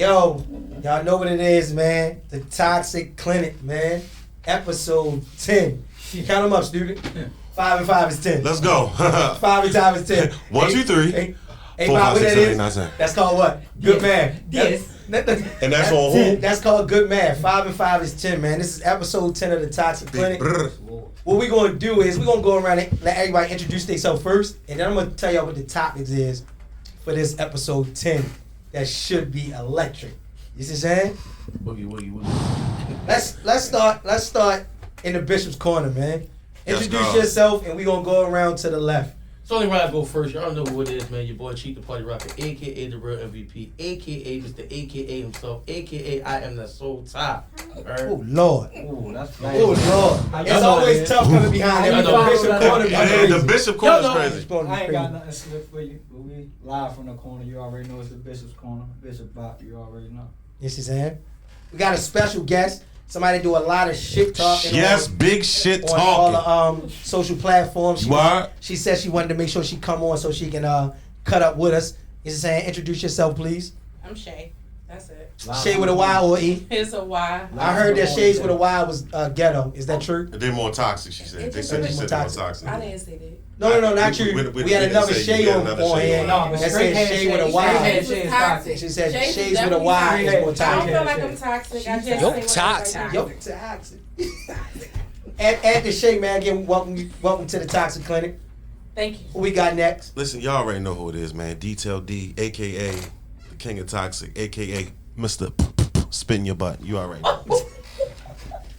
Yo, y'all know what it is, man. The Toxic Clinic, man. Episode 10. Count them up, student. 5 and 5 is 10. Let's go. 5 and 5 is 10. 1, 2, 3. 4, 5, 6, 7, 8, 9, 10. That's called what? Good math. Yes. And that's on who? That's called good math. 5 and 5 is 10, man. This is episode 10 of the Toxic Clinic. What we're going to do is we're going to go around and let everybody introduce themselves first. And then I'm going to tell y'all what the topics is for this episode 10 that should be electric. You see what I'm saying? Boogie. Let's start in the Bishop's Corner, man. Introduce go. yourself, and we're going to go around to the left. It's only right I go first. Y'all know who it is, man. Your boy Cheat the Party Rocker, a.k.a. the real MVP, a.k.a. Mr. A.k.a. himself, a.k.a. I am the soul top. Oh, Lord. Ooh, that's Oh, Lord. It's always tough coming behind I every know. Bishop Corner. Yeah, the Bishop Corner is crazy. I ain't got nothing slick for you, but we live from the corner. You already know it's the Bishop's Corner. Bishop Bop, you already know. Yes, she's saying. We got a special guest. Somebody do a lot of shit talking. Yes, big shit on all talking. the social platforms. What? She said she wanted to make sure she come on so she can cut up with us. Yes, she's saying. Introduce yourself, please. I'm Shay. That's it. Shay with a Y or E? It's a Y. I heard that Shay's with a Y was ghetto. Is that true? They're more toxic, she said. They said More you said toxic. more toxic. I didn't say that. No, not you. We had another Shay on here No, that said Shay with a Y. Straight She Shay was is toxic. toxic. She said Shay's Shay's with a Y is more I don't toxic. feel like I'm toxic. I just Yo, say what I toxic. Yo, toxic. Add the Shay, man. Again, welcome to the Toxic Clinic. Thank you. What we got next? Listen, y'all already know who it is, man. Detail D, a.k.a. the King of Toxic, a.k.a. Mr. Spin Your Butt. You already know.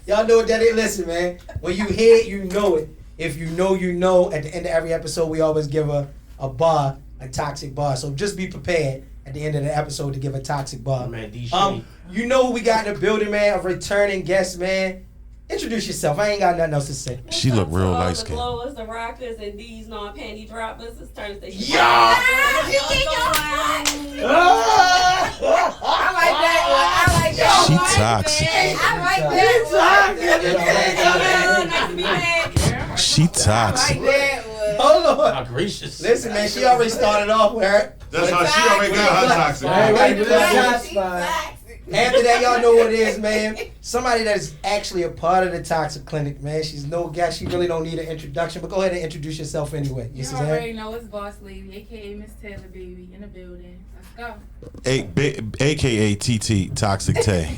Y'all know what that is. Listen, man. When you hear it, you know it. If you know, you know. At the end of every episode, we always give a bar, a toxic bar. So just be prepared at the end of the episode to give a toxic bar. Man, D. Shay. You know who we got in the building, man? A returning guest, man. Introduce yourself. I ain't got nothing else to say. She look real light The skinned. glowers, the rockers, and these non-panty droppers. It's turn station. I like that one. I like that She one. toxic. I like that one. She I toxic. like that one. Hold on. My gracious. Listen, man, she already started off with her. That's how she already got her toxic. After that, y'all know what it is, man. Somebody that's actually a part of the Toxic Clinic, man. She's no guy. She really don't need an introduction, but go ahead and introduce yourself anyway. You see already know it's Boss Lady, aka Miss Taylor Baby, in the building. Let's go. A.k.a. TT, Toxic Tay.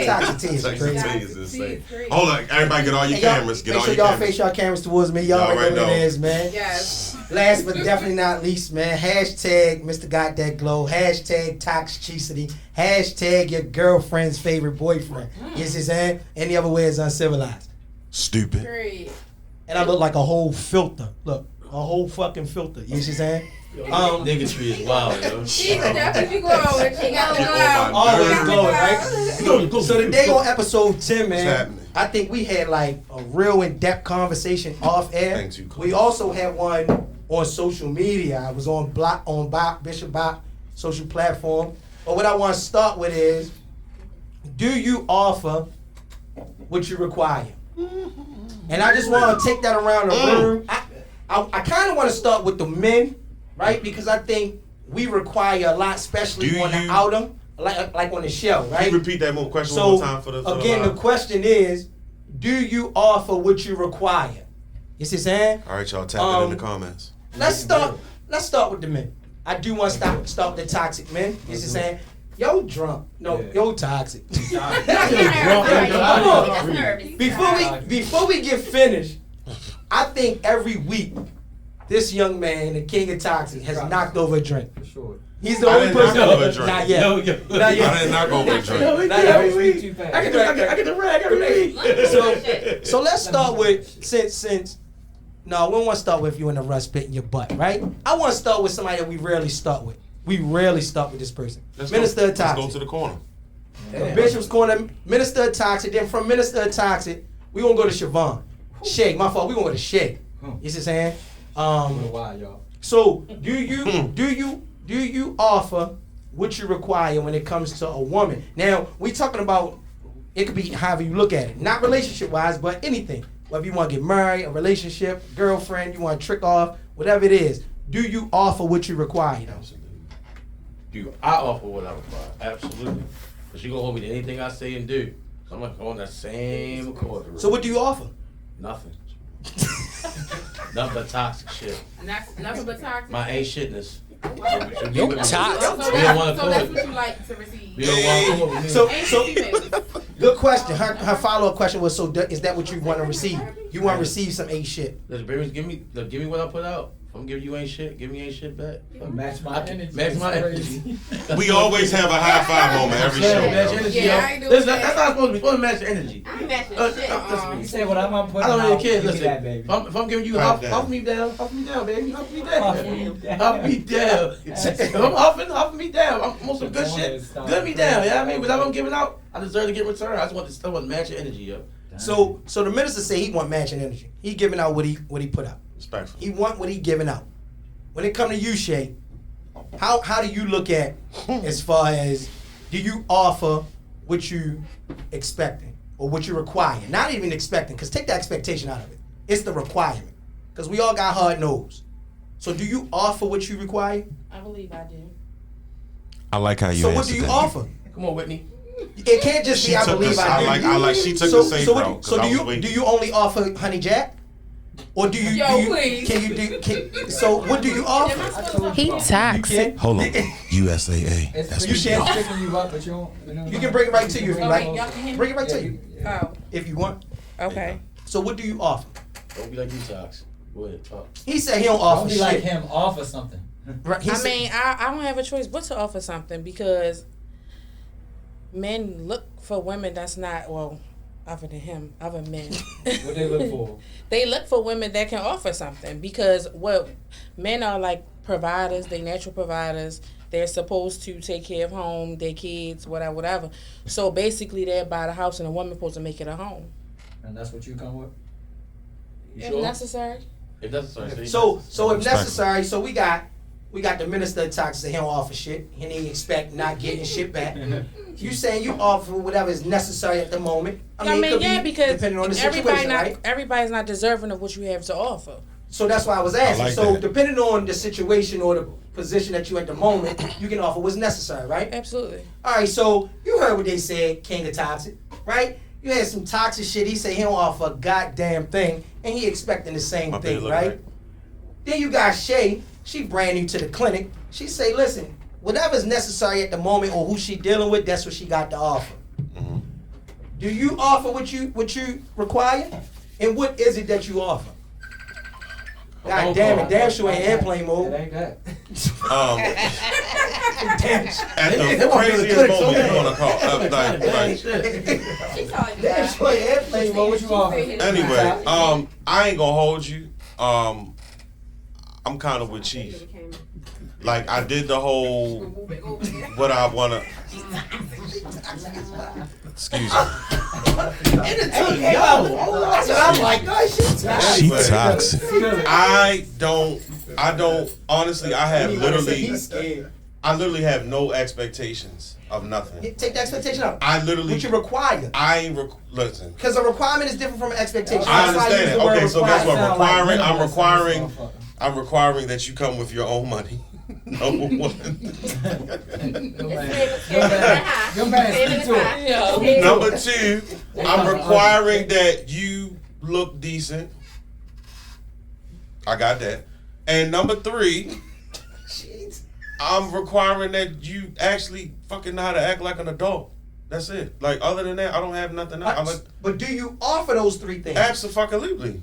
Toxic T is crazy. is insane. Hold on, everybody get all your cameras. Get Make all sure your y'all cameras. face y'all cameras towards me. Y'all Y'all already know what already it is, man. Yes. Last but definitely not least, man. Hashtag Mr. Got That Glow. Hashtag Toxicity. Hashtag your girlfriend's favorite boyfriend. You see what I'm saying? Any other way is uncivilized. Stupid. Great. And I look like a whole filter. Look, a whole fucking filter. You see what I'm saying? Nigga tree is wild, yo. That's what you glowing. She got Get to on my go. Always nerves. glowing, right? So today on episode 10, man, happening? I think we had like a real in-depth conversation off air. Thanks, you We also had one on social media. I was on Bishop Bop social platform. But what I want to start with is, do you offer what you require? And I just want to take that around the room. I kind of want to start with the men, right? Because I think we require a lot, especially Do on the you- outing, like on the show, Can right? you repeat that more question So one more time for the again, the live? question is, do you offer what you require? You see what I'm saying? All right, y'all, tap it in the comments. Let's start with the men. I do want to start with the toxic men. You see what I'm saying? Yo drunk. No, yo toxic. Before we get finished, I think every week this young man, the king of toxic, has knocked over a drink. For sure. He's the I only didn't knock person. over a drink. Not yet. Yo. Not yet. I didn't knock over a drink. Not yet. Too fast. I get the rag every week. So let's start with since no, we don't want to start with you in the rust spitting your butt, right? I want to start with somebody that we rarely start with. We rarely start with this person. Minister of Toxic. Let's go to the corner. The Bishop's Corner, Minister of Toxic. Then from Minister of Toxic, we gonna go to Siobhan. Shay, my fault. We gonna go to Shay. You see what I'm saying? Why, y'all? So do you offer what you require when it comes to a woman? Now we talking about, it could be however you look at it, not relationship wise, but anything. Whether you want to get married, a relationship, girlfriend, you want to trick off, whatever it is. Do you offer what you require? Though? I offer what I require? Absolutely. But she gonna hold me to anything I say and do. So I'm gonna go on that same accord. So what do you offer? Nothing. Nothing but toxic shit. Nothing but toxic. My ain't shitness. Yo, We toxic. So don't wanna that's call what it. you like to receive. We don't want to call it. So, Ain't so females. good question. Her follow-up question was, so is that what you want to receive? You want to receive some A shit? Listen, baby, give me what I put out. If I'm giving you ain't shit, give me ain't shit back. Match my energy. Match my It's energy. crazy. We always have a high five moment every Yeah, show. match bro. energy, Yeah, yo. I ain't doing Listen, that. that's how it's supposed to be. Supposed to match the energy. I'm matching Listen, shit. You say what I'm putting I don't really out, care. give me Listen, that, baby. if I'm giving you Calm down. huff me down, huff me down, baby, huff me Huff down, me down. huff me down. If I'm huff me down. I'm on some good shit. Good me down. You know what I mean? Whatever I'm giving out, I deserve to get return. I just want to match your energy, yo. So the minister say he want matching energy. He giving out what he put out. Respectful. He want what he giving out. When it come to you, Shay, how do you look at as far as, do you offer what you expecting or what you require? Not even expecting, because take the expectation out of it. It's the requirement. Because we all got hard nose. So do you offer what you require? I believe I do. I like how you So what answered do you that. offer? Come on, Whitney. It can't just be I believe I do. I like she took So, the safe so, route. what, so do you only offer honey jack? Or do you Yo, do you, please. can you do so what do you offer? He toxic. Hold on. USAA. It's That's You what can't- you picking you up, but you don't. You can bring it right to you if you Oh, like. wait, y'all can hear me? Bring it right to you Oh, if you want. okay. So what do you offer? Don't be like detox. Go ahead, talk. He said he don't Don't offer be shit. like him, offer something. Right, he I said- mean, I don't have a choice but to offer something because men look for women that's not, well, other than him, other men. What they look for? They look for women that can offer something because what men are like providers, they natural providers. They're supposed to take care of home, their kids, whatever, whatever. So basically, they're by the house, and a woman supposed to make it a home And that's what you come with? You if sure? necessary. If necessary. So if Respectful. necessary, so we got the minister of toxic. He don't offer shit, and he expect not getting shit back. You saying you offer whatever is necessary at the moment. I mean, it could yeah, be because depending on the everybody situation, right? everybody's not deserving of what you have to offer. So that's why I was asking. like So that. depending on the situation or the position that you at the moment, you can offer what's necessary, right? Absolutely. All right, so you heard what they said, King of Toxic, right? You had some toxic shit. He said he don't offer a goddamn thing, and he expecting the same My thing, bad, look right? right. Then you got Shay. She brand new to the clinic. She say, listen, whatever's necessary at the moment or who she dealing with, that's what she got to offer. Mhm. Do you offer what you require? And what is it that you offer? God damn it, damn sure ain't airplane It mode. ain't that. Damn. At They the want to go to craziest clinic so moment you bad. want to call. Like, She calling you Damn out. sure ain't airplane mode. What you offer? anyway, I ain't gonna hold you. I'm kind of with Chief. Like I did the whole what I wanna. Excuse me. That's what I'm like. Oh, shit. She toxic. I don't. Honestly, I He's scared. literally have no expectations of nothing. Take the expectation out. I literally. What you require. I ain't listen. Because a requirement is different from an expectation. I That's why use understand the that. word Okay, so guess what? require. I'm requiring that you come with your own money. Number one. Your man, speak to it. Number two, I'm requiring that you look decent. I got that. And number three, I'm requiring that you actually fucking know how to act like an adult. That's it. Like other than that, I don't have nothing else. I like But do you offer those three things? absolutely.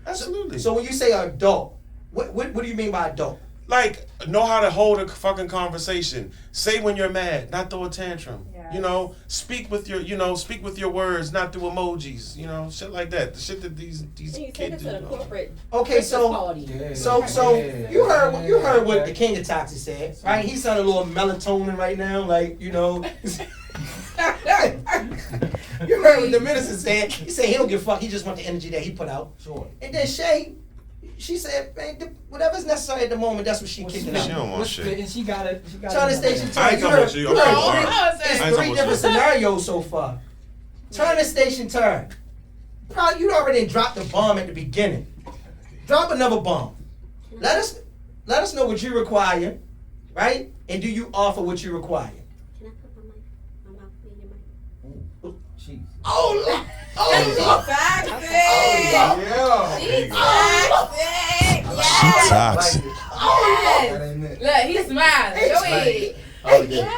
Absolutely. So when you say adult, what do you mean by adult? Like, know how to hold a fucking conversation. Say when you're mad, not throw a tantrum. You know, speak with your words, not through emojis. You know, shit like that. The shit that these Can you take kids it to do. the corporate Okay, so quality? you heard what the King of Toxic said, right? He sounded a little melatonin right now, like you know. You heard what the minister said. He said he don't give a fuck. He just want the energy that he put out. Sure. And then Shay, she said, man, whatever's necessary at the moment, that's what she kicking She out. don't want shit. And she got it. Turn the station I ain't turn. coming with you. I'm heard coming three- with her. I ain't It's coming three with different you. scenarios so far. Turn the station turn. Probably you already dropped the bomb at the beginning. Drop another bomb. Let us know what you require, right? And do you offer what you require? Can I put my mouth near your mic? Jeez. Oh, Lord. Oh, She's She toxic. That ain't it. Look, he's smiling. Go ahead. Oh, yeah.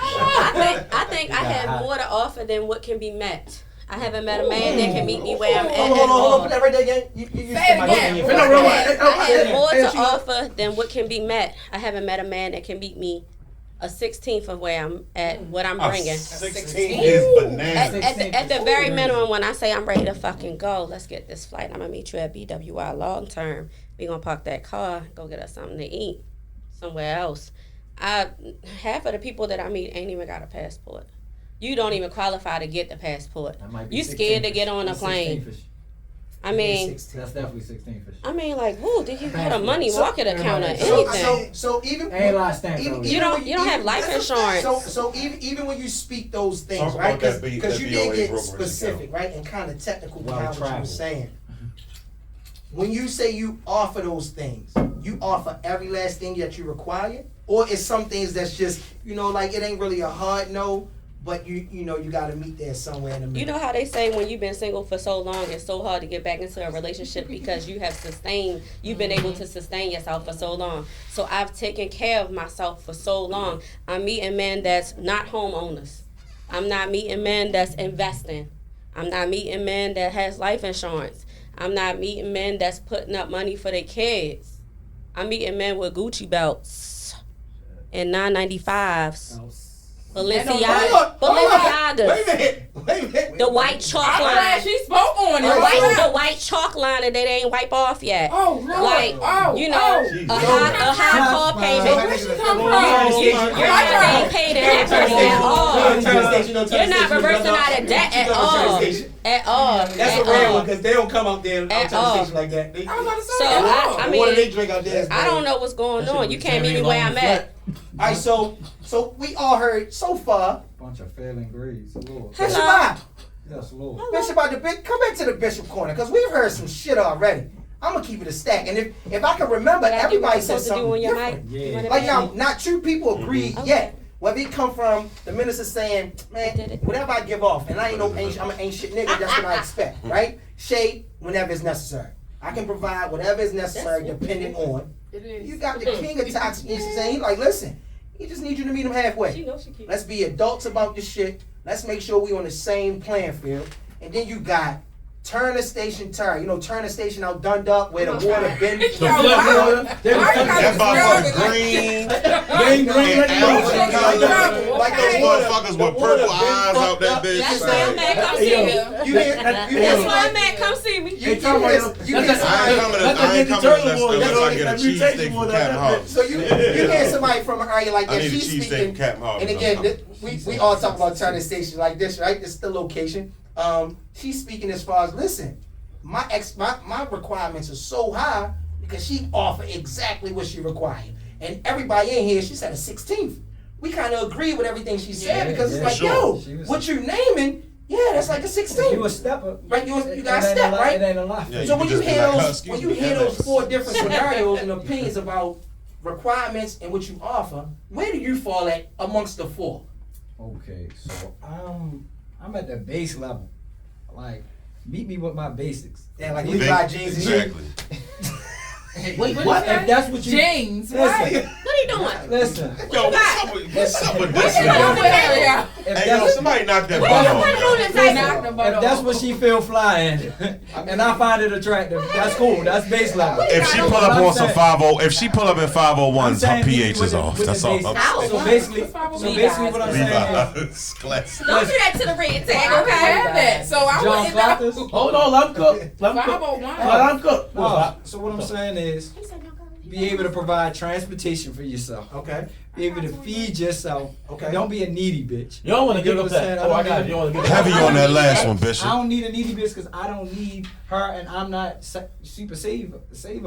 I think I have more to offer than what can be met. I haven't met a man that can meet me where I'm at. Hold on. Put that right there again. You Say it again. I have more to offer than what can be met. I haven't met a man that can meet me a 16th of where I'm at, what I'm bringing. 16 is bananas. At the very minimum, when I say I'm ready to fucking go, let's get this flight. I'm gonna meet you at BWI long term. We gonna park that car, go get us something to eat somewhere else. Half of the people that I meet ain't even got a passport. You don't even qualify to get the passport. You scared to get on a plane. I mean, That's definitely 16 fish. I mean, like, whoa, did you have a money market account or So- anything? So even Ain't a lot of stamps. even- though. You don't have life insurance. So even when you speak those things, Talk right? about that Because you that did BOA get brokerage specific, account. right, and kind of technical Well behind what you were traveled. saying. When you say you offer those things, you offer every last thing that you require, or it's some things that's just like it ain't really a hard no, but you got to meet there somewhere in the middle. You know how they say when you've been single for so long, it's so hard to get back into a relationship because you've been able to sustain yourself for so long. So I've taken care of myself for so long. I'm meeting men that's not homeowners. I'm not meeting men that's investing. I'm not meeting men that has life insurance. I'm not meeting men that's putting up money for their kids. I'm meeting men with Gucci belts and 995s. Balenciagas. Wait a minute. The white chalk I'm glad line. she spoke on it. The white chalk line that they ain't wipe off yet. Oh, Lord. Like, a high car payment. Where she come from? You're not being paid interest at all. You're not reversing out of debt at all. At all. That's At a rare all. one because they don't come out there At to the all. station like that. They, I was about to say, So, oh. I the water they mean, drink out there is I don't know what's going on. You can't meet me where I'm at. All right, so we all heard so far. Bunch of failing grades. Lord. Bishop Hello. I, Yes, Lord. Bishop I, come back to the Bishop corner because we've heard some shit already. I'm gonna keep it a stack, and if I can remember, What I do, what everybody I'm said supposed to do something on your mic? different. You Yeah. want it Like back? now, not two people agreed Okay. yet. Whether it come from the minister saying, I did man, it. whatever I give off, and I ain't I'm an ain't shit nigga, that's what I expect, right? Shade whenever it's necessary. I can provide whatever is necessary depending on. It is. You got the king of toxic saying, he like, listen, he just need you to meet him halfway. She knows she cute. Let's be adults about this shit. Let's make sure we on the same playing field. And then you got turn the station turn. Turn the station out Dundalk where the water been. Yo, wow. That motherfucker green. Green, and apple like those motherfuckers with purple eyes out that bitch. That's why I'm mad. Come see me. You hear That's why I'm mad. Come see me. You hear I ain't coming unless I get a cheesesteak from Captain Harvey. So you hear somebody from an area like I that, need a she's cheesesteak speaking, from Captain Harvey. and again, we all talk about turning stations like this, right? This is the location. She's speaking as far as, listen, my requirements are so high because she offered exactly what she required. And everybody in here, she said a 16th. We kind of agree with everything she said because it's like, sure. what you naming, that's like a 16th. You a stepper. Right, you got a step, right? It ain't a lot. Yeah, So you when can you just be hear like, those, excuse when you me, hear those MS. 4 different scenarios and opinions about requirements and what you offer, where do you fall at amongst the 4? Okay, so I'm at the base level. Like, meet me with my basics. Yeah, like Levi jeans and shit. Exactly. Wait, What? what? If that's what you James, listen, right? What are you doing? listen. Yo, what's up with this? What's man? over there? If Hey, yo, that's, somebody knock that What are you ball putting off. on this They table? knocked the butt if that's off. what she feel flying, and I find it attractive, that's cool. That's base level. If she pull up on some 50, if she pull up in 501s, her meet me pH with is the- off. with the That's all I'm basics. saying. So basically, what I'm saying is, Levi's classic. Don't do that to the red tag, I don't okay? have that, so I John wouldn't know. Clockers. Hold on, let him cook. Let him cook. 501. Let him cook. No, so what I'm saying is, be able to provide transportation for yourself. Okay. Be able to feed yourself. Okay. Don't be a needy bitch. You don't want to You give know up what I'm that. saying? Oh, I got it. You don't want to give up Heavy that. on that last one, I Bishop. don't need a needy bitch because I don't need her, and I'm not super saver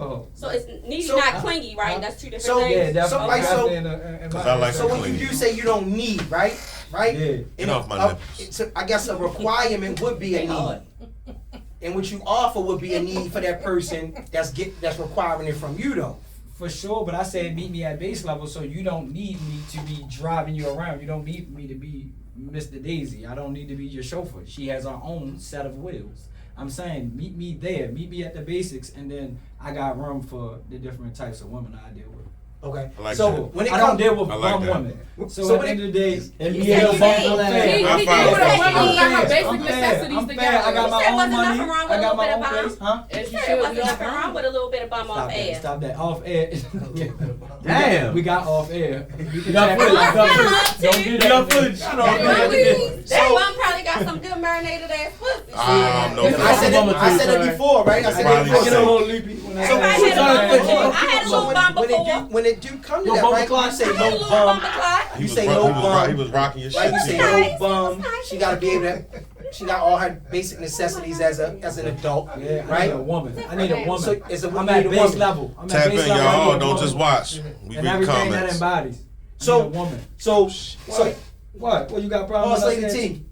hoe. So it's needy, So- not clingy, right? That's 2 different So- things. Yeah, definitely. like, so- in Cause I like So when you do say you don't need, right? Yeah. Get off my nipples. So I guess a requirement would be a need. And what you offer would be a need for that person that's requiring it from you though. For sure, but I said meet me at base level, so you don't need me to be driving you around. You don't need me to be Mr. Daisy. I don't need to be your chauffeur. She has her own set of wheels. I'm saying meet me there, meet me at the basics, and then I got room for the different types of women I deal with. Okay. I like so that. when it I don't comes, deal with I like bum that. women. So So at when the end of the day, And You be said a you bum did. for that. He I'm did fine with with a that. woman who got her I'm basic fair. necessities I'm together. fair. I got You my said own wasn't money. nothing wrong with I a got little my bit own of place. Huh? As you There should wasn't be nothing on wrong with a little bit of bum Stop off that. air. Stop that. Off air. Damn. We got off air. You can got check footage. it out. You got footage. Don't do You that. got footage. That bum probably got some good marinated ass pussy. No. I said it before, right? I said Probably it I get a so. little loopy when I So- say I it. had a So little bum when before. when it do come to Your that, bumper right? clock? You say I had a no little bum. bumper clock. You say no He bum. was rocking your shit. Right? You say too. no bum. She gotta be able to. She got all her basic necessities as an adult, Yeah, I right? need a woman. I need a woman. So it's a I'm need at a base woman. level. I'm Tap at base in, level. I need y'all. a Don't woman. just watch. We And read everything that comments. embodies. I So- need a woman. So What? What you got Boss problems? Lady T,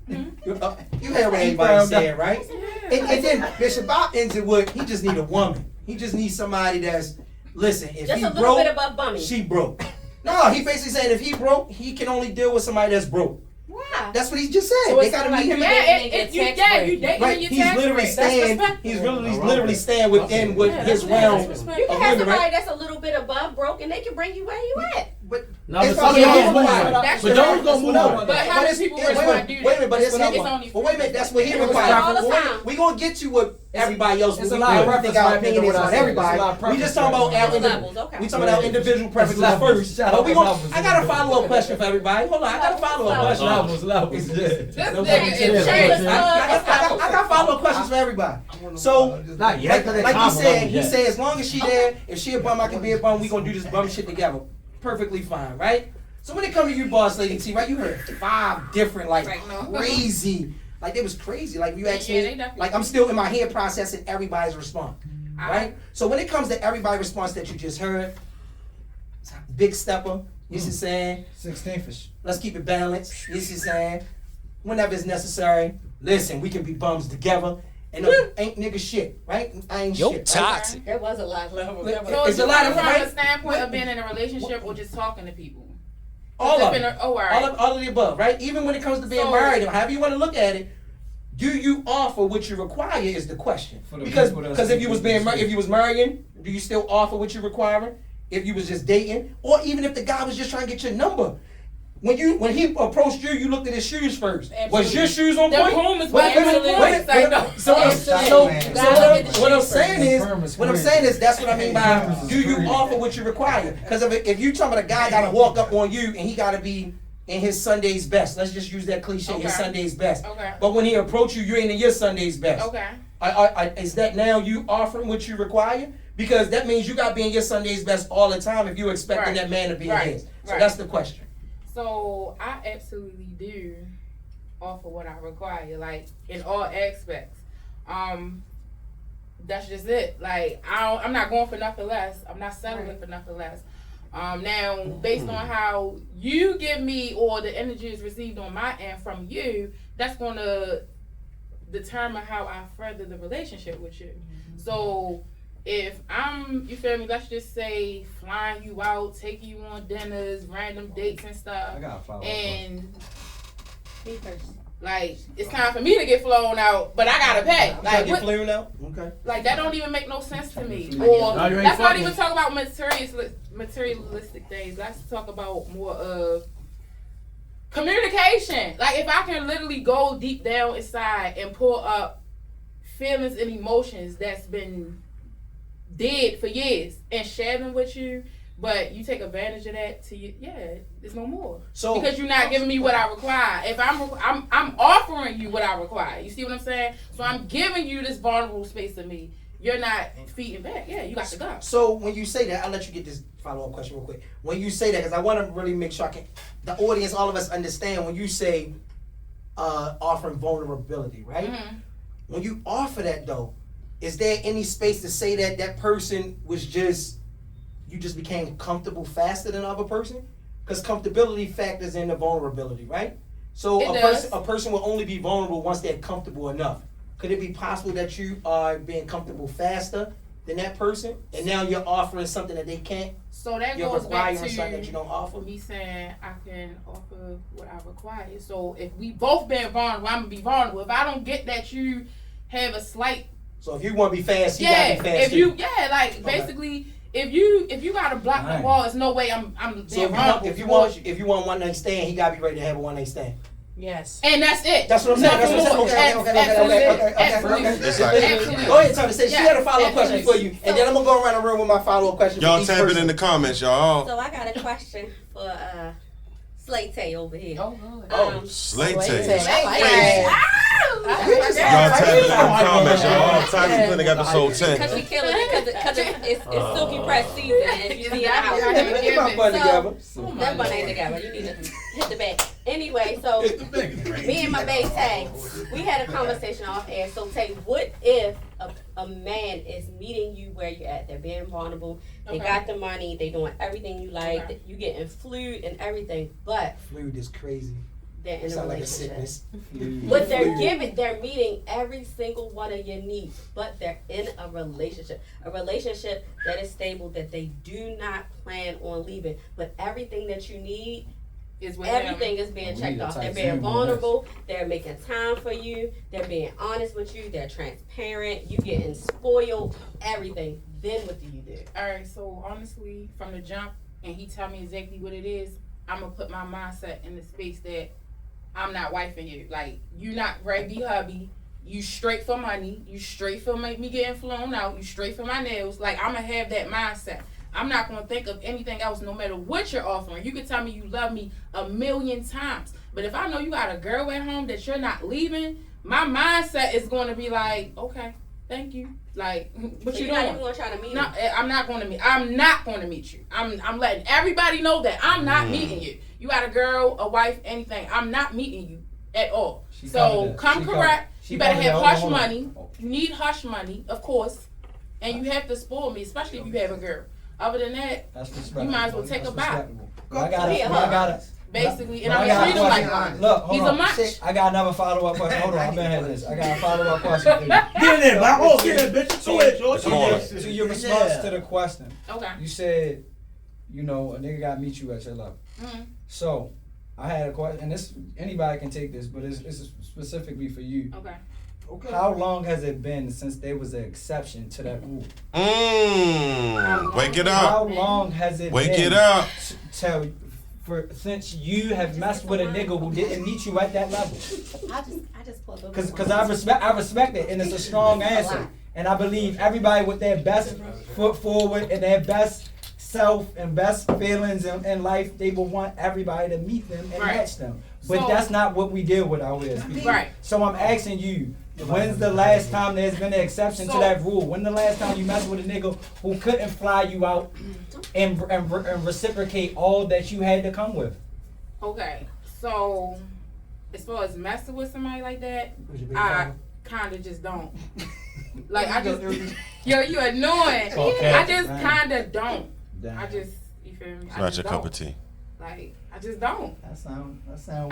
you heard what everybody said, right? And then Bishop Bob ends it with he just need a woman. He just needs somebody that's listen. If Just he a little broke, bit above bummy. she broke. No, he basically saying if he broke, he can only deal with somebody that's broke. Why? That's what he just said. So They it's gotta like meet him. you Yeah, you dating Right, your he's tax literally rate. That's staying. respectable. He's literally staying within with his realm. You of can have women, somebody right? that's a little bit above broke and they can bring you where you at. But No, it's but probably some all people right. move. That's But your don't right. go move. But how do people wait a respond minute, to that? wait a minute, but it's It's not. only But wait a minute, that's what he It was requires. all the time. We gonna get you what everybody else. It's We a lot of don't preference think our right there opinion to is what I on said. everybody. It's a lot of We just preference talking about right our there. individual. Levels, okay. We talking about individual preferences levels. first. Shout But out we to gonna. levels. I got a follow up question for everybody. Hold on, I got a follow up question. Levels. This No nigga fucking is shit. changed. I got follow up questions for everybody. So, Not yet. like he said, as long as she there, if she a bum, I can be a bum. We gonna do this bum shit together. Perfectly fine, right? So when it come to you, Boss Lady T, right? You heard 5 different, like Right, no. crazy, like it was crazy. Like you asked Yeah, they me, definitely- like I'm still in my head processing everybody's response, right? So when it comes to everybody's response that you just heard, big stepper, you see what I'm saying? 16th. Let's keep it balanced. You see what I'm saying? Whenever it's necessary. Listen, we can be bums together. And ain't nigga shit, right? I ain't Yo, shit. toxic. There was a lot of levels. Right? So It's is a it lot like of from right? the standpoint of being in a relationship or just talking to people? All of it. Oh, all right. All of the above, right? Even when it comes to being So- married, or however you want to look at it, do you offer what you require is the question. For the Because people that's if you was being confused. if you was marrying, do you still offer what you require? If you was just dating, or even if the guy was just trying to get your number. When he approached you, you looked at his shoes first. Was your shoes on Them point? home is Wait, absolutely wait. no. So what I'm saying is, Permits what I'm crazy. saying is, that's what I mean by, Permits do is you crazy. offer what you require? Because if you talking about a guy gotta walk up on you and he gotta be in his Sunday's best. Let's just use that cliche, his Okay. Sunday's best. Okay. But when he approach you, you ain't in your Sunday's best. Okay. Is that now you offering what you require? Because that means you gotta be in your Sunday's best all the time if you expecting Right. that man to be Right. in his. So Right. that's the question. So I absolutely do offer what I require, like in all aspects. That's just it. Like I'm not going for nothing less. I'm not settling for nothing less. Now based on how you give me or the energy is received on my end from you, that's gonna determine how I further the relationship with you. So if I'm, you feel me, let's just say flying you out, taking you on dinners, random dates and stuff, I got a follow-up and Me first. like it's time for me to get flown out, but I gotta pay. Like Get what, flamed out? Okay. like that don't even make no sense to me. No, Or you ain't let's not fucking. even talk about materialistic things. Let's talk about more of communication. Like if I can literally go deep down inside and pull up feelings and emotions that's been dead for years and share them with you, but you take advantage of that to you, there's no more. So Because you're not giving me what I require. If I'm offering you what I require. You see what I'm saying? So I'm giving you this vulnerable space of me. You're not feeding back. Yeah, you got to go. So when you say that, I'll let you get this follow-up question real quick. When you say that, because I want to really make sure the audience, all of us understand when you say offering vulnerability, right? Mhm. When you offer that though, is there any space to say that that person was you just became comfortable faster than the other person? Because comfortability factors in the vulnerability, right? So It a does. person will only be vulnerable once they're comfortable enough. Could it be possible that you are being comfortable faster than that person, and now you're offering something that they can't. So that You're goes back requiring something that you to don't offer. me saying I can offer what I require. So if we both being vulnerable, I'm gonna be vulnerable. If I don't get that you have a slight, So if you want to be fast, you yeah, gotta be fast. if too. you, yeah, like basically, if you gotta block the Right. wall, it's no way I'm So being if vulnerable. you want one night stand, he gotta be ready to have a one night stand. Yes. And that's it. That's what I'm saying. That's what I'm saying. Okay. Absolutely. It's like- Absolutely. Go ahead, Tony. Say she had a follow-up question Absolutely. for you, and then I'm gonna go around the room with my follow-up question. Y'all for each tap it person. in the comments, y'all. So I got a question for Slate Tay over here. Oh, good. Oh, Slate Wait, tape. I like Y'all that. tap it in the comments, y'all. Toxic Clinic episode Because 10. she killing it because it's Silky Press season and you see it out. Get my bun together. That bun ain't together. You need to hit the back. Anyway, so me and my bae Tay, we had a conversation off air. So Tay, what if a man is meeting you where you're at? They're being vulnerable. They Okay. got the money. They doing everything you like. Okay. You getting flued and everything, but Fluid is crazy. they're in It a sounds like a relationship. sickness. But they're meeting every single one of your needs, but they're in a relationship that is stable, that they do not plan on leaving. But everything that you need, Is with everything him. is being We checked need a off. They're tight being team on vulnerable, they're making time for you, they're being honest with you, they're transparent, you getting spoiled, everything. Then what do you do? All right. So honestly, from the jump, and he tell me exactly what it is, I'm gonna put my mindset in the space that I'm not wifing you. Like, you not ready to be hubby. You straight for money. You straight for me getting flown out. You straight for my nails. Like, I'm gonna have that mindset. I'm not gonna think of anything else, no matter what you're offering. You can tell me you love me 1,000,000 times, but if I know you got a girl at home that you're not leaving, my mindset is gonna be like, okay, thank you. Like, what So you you're not doing? even gonna try to meet No, him? I'm not going to meet you. I'm letting everybody know that I'm not meeting you. You got a girl, a wife, anything. I'm not meeting you at all. She So covered that. come She correct. She You better covered have that. hush Hold on. money. You need hush money, of course. And you have to spoil me, especially if you have a girl. Other than that, That's respectable. you might as well take That's a bite. respectable. Go I got be it. a I hug. got it. basically. And I I'm got a treating him like question. one. Look, hold He's on. a munch. I got another follow-up question. Hold on, I've been having this. I got a follow-up question for you. Get in there, Bob. Oh, get in, bitch. Do it. Come on. To your response to the question, Okay. you said, you know, a nigga gotta meet you at your level. Mhm. So, I had a question, and this anybody can take this, but it's specifically for you. Okay. How long has it been since there was an exception to that rule? Wake it How up. long has it Wake been it up. since you have messed with a nigga who didn't meet you at that level? I just pulled over. Cause I respect it, and it's a strong answer, and I believe everybody with their best foot forward and their best self and best feelings in life, they will want everybody to meet them and Right. match them. But So- that's not what we deal with out here. Right. So I'm asking you, when's the last time there's been an exception to So- that rule? When the last time you messed with a nigga who couldn't fly you out and reciprocate all that you had to come with? Okay. So, as far as messing with somebody like that, I kind of just don't. Like, I just, yo, you annoying. Okay. I just kind of don't. Damn. I just, you feel me? It's I not just your don't. cup of tea. Like, I just don't. That sound.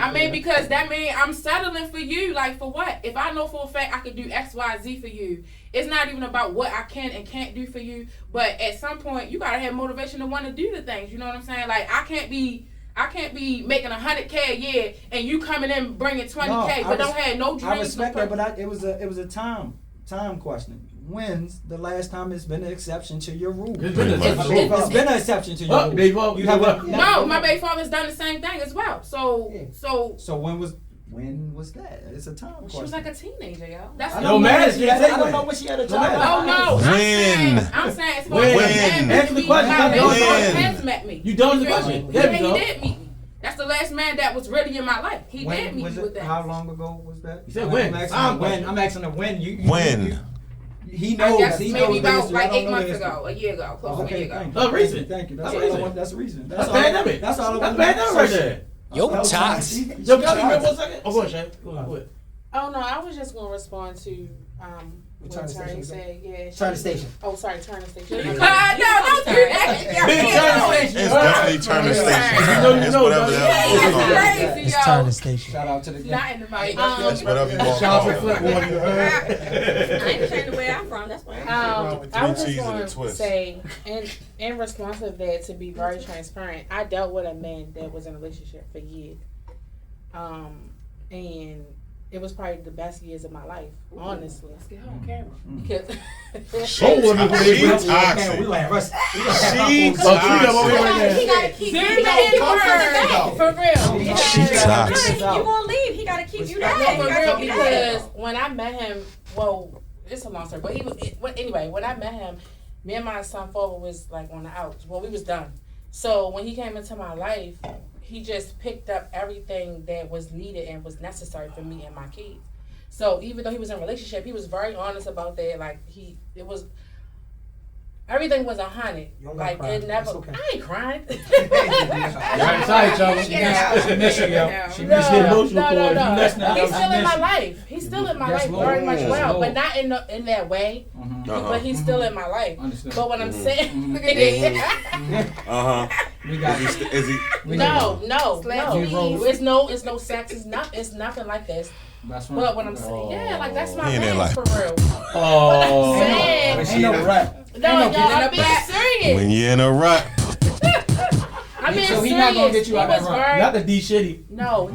I mean, weird. because that means I'm settling for you. Like, for what? If I know for a fact I could do X, Y, Z for you, it's not even about what I can and can't do for you. But at some point, you gotta have motivation to want to do the things. You know what I'm saying? Like, I can't be making $100K a year and you coming in bringing 20K, No, but don't have no dreams. I respect no that, but it was a time question. When's the last time it's been an exception to your rule? It's been an exception. It's been an exception to your rule. You have a, No, my baby father's done the same thing as well. So, Yeah. so So when was that? It's a time question. she was like a teenager, yo. That's I what don't know man, when she had- it's I don't know when she had a job. Oh no! When? I'm saying as far When? as man Answer the me, question. my baby When? father has met me. You done the feel question. me? There we Yeah, go. he did meet me. That's the last man that was really in my life. He did When meet was me it? with that. How long ago was that? You said when? I'm asking her when. When? He I knows. guess He maybe knows the about history. I like don't 8 know months the history. ago, a year ago, close to a Okay, year ago. thank you. That's recent. Thank you. That's That's all I recent. want. That's the reason. That's all- pandemic. That's all I That's want. pandemic right there. Yo, That was tox. fine. Yo, can you remember 1 second? Oh, go ahead, Shay. Go ahead. Oh no, I was just gonna respond to Turn the station. Say, yeah, Turn the station. Oh, sorry, turn the station. No, don't do that. Big turn station. It's definitely turn the station. You know, It's whatever the hell you That's call it. crazy, It's yo. turn the station. Shout out to the Not in the mic. It's whatever you want to Shout call out to Flipwater, you it. heard? I ain't ashamed of where I'm from. That's why. With I was three just T's and a going to twist. say, in response to that, to be very transparent, I dealt with a man that was in a relationship for years, and it was probably the best years of my life, honestly. Let's get her on camera. Because She toxic. We like Russ. She He gotta toxic. keep Zoom in for real. She toxic. You gonna leave? He gotta keep you there. No, for real, because when I met him, well, it's a long story, but anyway, when I met him, me and my son father was like on the outs. Well, we was done. So when he came into my life, he just picked up everything that was needed and was necessary for me and my kids. So even though he was in a relationship, he was very honest about that. Like everything was 100. Like cry. it never. It's okay. I ain't crying. Right side, y'all. She miss you, yo. She No, miss you. emotional cord. no. You listening, He's yo, still she in miss my you. life. He's still in my Yes, life Lord. very much Yes, well, Lord. but not in that way. But he's still in my life. Understood. But what I'm saying, We got Is he? no, You it's no sex. It's nothing like this. That's right. But what I'm saying, yeah, like that's my He in that man life. for real. Oh. Saying, Ain't no rap. no, I'm being serious. When you're in a rut. I'm being So serious. he not gonna get you out It that was rut. very- Not the D shitty. No,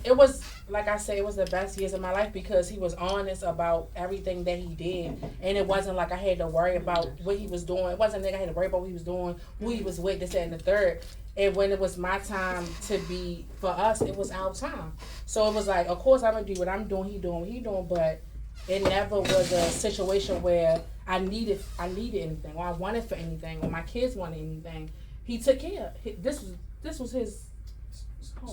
it was like I said, it was the best years of my life because he was honest about everything that he did. And it wasn't like I had to worry about what he was doing. It wasn't like I had to worry about what he was doing, who he was with, this, that, and the third. And when it was my time to be, for us, it was our time. So it was like, of course I'm going to do what I'm doing, he doing what he doing, but it never was a situation where I needed anything, or I wanted for anything, or my kids wanted anything. He took care. This was his.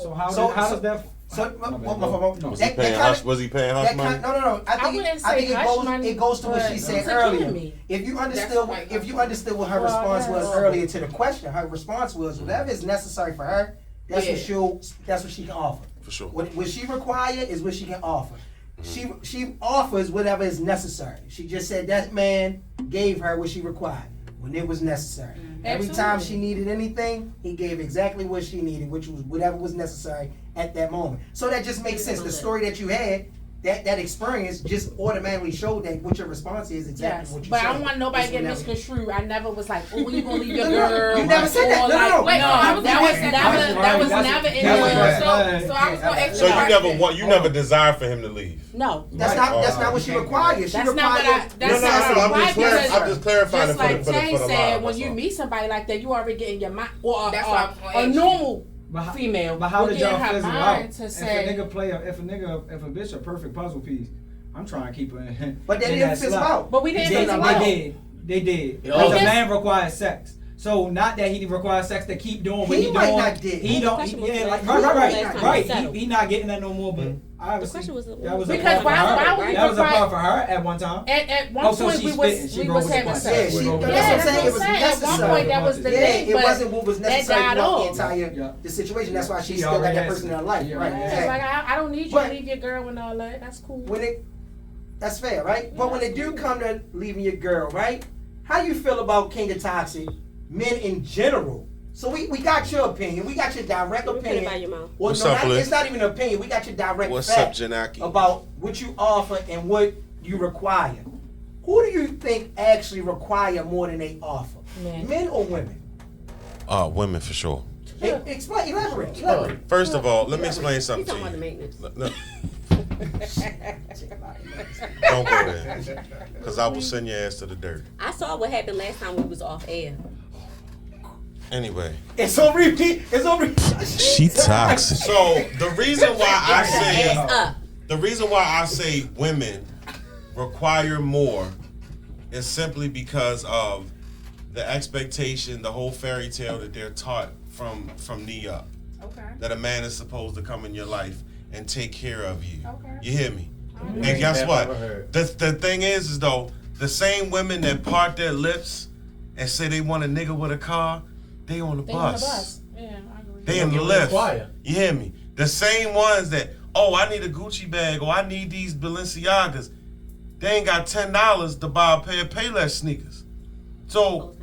So how So- does that? So, No. Was he paying hush? Was he paying hush money? No. I wouldn't say hush money, it goes to what she but said he took care earlier. of me. If you That's understood, like if you hush understood what her Well, response was yes. earlier to the question, her response was whatever is necessary for her. That's Yeah. that's what she can offer. For sure. What she require is what she can offer. She offers whatever is necessary. She just said that man gave her what she required when it was necessary. Every time she needed anything, he gave exactly what she needed, which was whatever was necessary at that moment. So that just makes sense. The story that you had, that experience just automatically showed that what your response is exactly Yes, what you but said. I don't want nobody It's getting whatever. misconstrued. I never was like, "Oh, when you gonna leave your No, no, girl?" you never said that. Or No, like, no, wait, no, I was that gonna was say that was that's never in that's the. right. So I was gonna ask So you you a never question. want, you never desired for him to leave. No, That's not what she requires. She that's not what I. requires. That's No, not I'm what I just because I'm just clarifying just it for like the Tay live. said, when that's you all. meet somebody like that, you already getting your mind, or That's what I was gonna a ask normal But female. But how will did get y'all her fizzle mind out? to If say, a bitch a perfect puzzle piece, I'm trying to keep her in. But they in didn't that fizzle slot. out. but we didn't They, fizzle they out. did. They did. Yeah. Because a Yes. man requires sex. So not that he requires sex to keep doing what He he might doing. not did. He The don't. question was Yeah, like last time right. we settled. He not getting that no more. But obviously, question was- that was a Because part for her. why would we That was a require- part for her at one time. At one Oh, so point she we spitting. was She we rolled was with the having punch. sex. Yeah, she- rolled with that's the what I'm punch. saying. It was At one necessary. point that was the Yeah, thing, it but wasn't what was necessary died throughout the off. entire Yeah. the situation. That's why she She still got already that has person it. in her life. Yeah, Right. yeah. It's Exactly. like I don't need you But- to leave your girl and all that. That's cool. That's fair, right? But when it do come to leaving your girl, right? How you feel about King of Toxic, men in general? So we got your opinion. We got your direct Let me put it by opinion. your mouth. Well, What's no, up, Liz? it's not even an opinion. We got your direct What's up, fact Janaki? about what you offer and what you require. Who do you think actually require more than they offer? Men or women? Women for sure. Explain, elaborate. First of all, let me explain He's something talking to about the you. maintenance. No. Don't go there, because I will send your ass to the dirt. I saw what happened last time we was off air. Anyway. It's on repeat. It's on repeat. She toxic. So the reason why I say Up. the reason why I say women require more is simply because of the expectation, the whole fairy tale that they're taught from knee up. Okay. That a man is supposed to come in your life and take care of you. Okay. You hear me? And guess what? The thing is though, the same women that part their lips and say they want a nigga with a car, they on the They bus. on the bus. Yeah, I agree. They in the lift. You hear me? The same ones that, oh, I need a Gucci bag or I need these Balenciagas. they ain't got $10 to buy a pair of Payless sneakers. So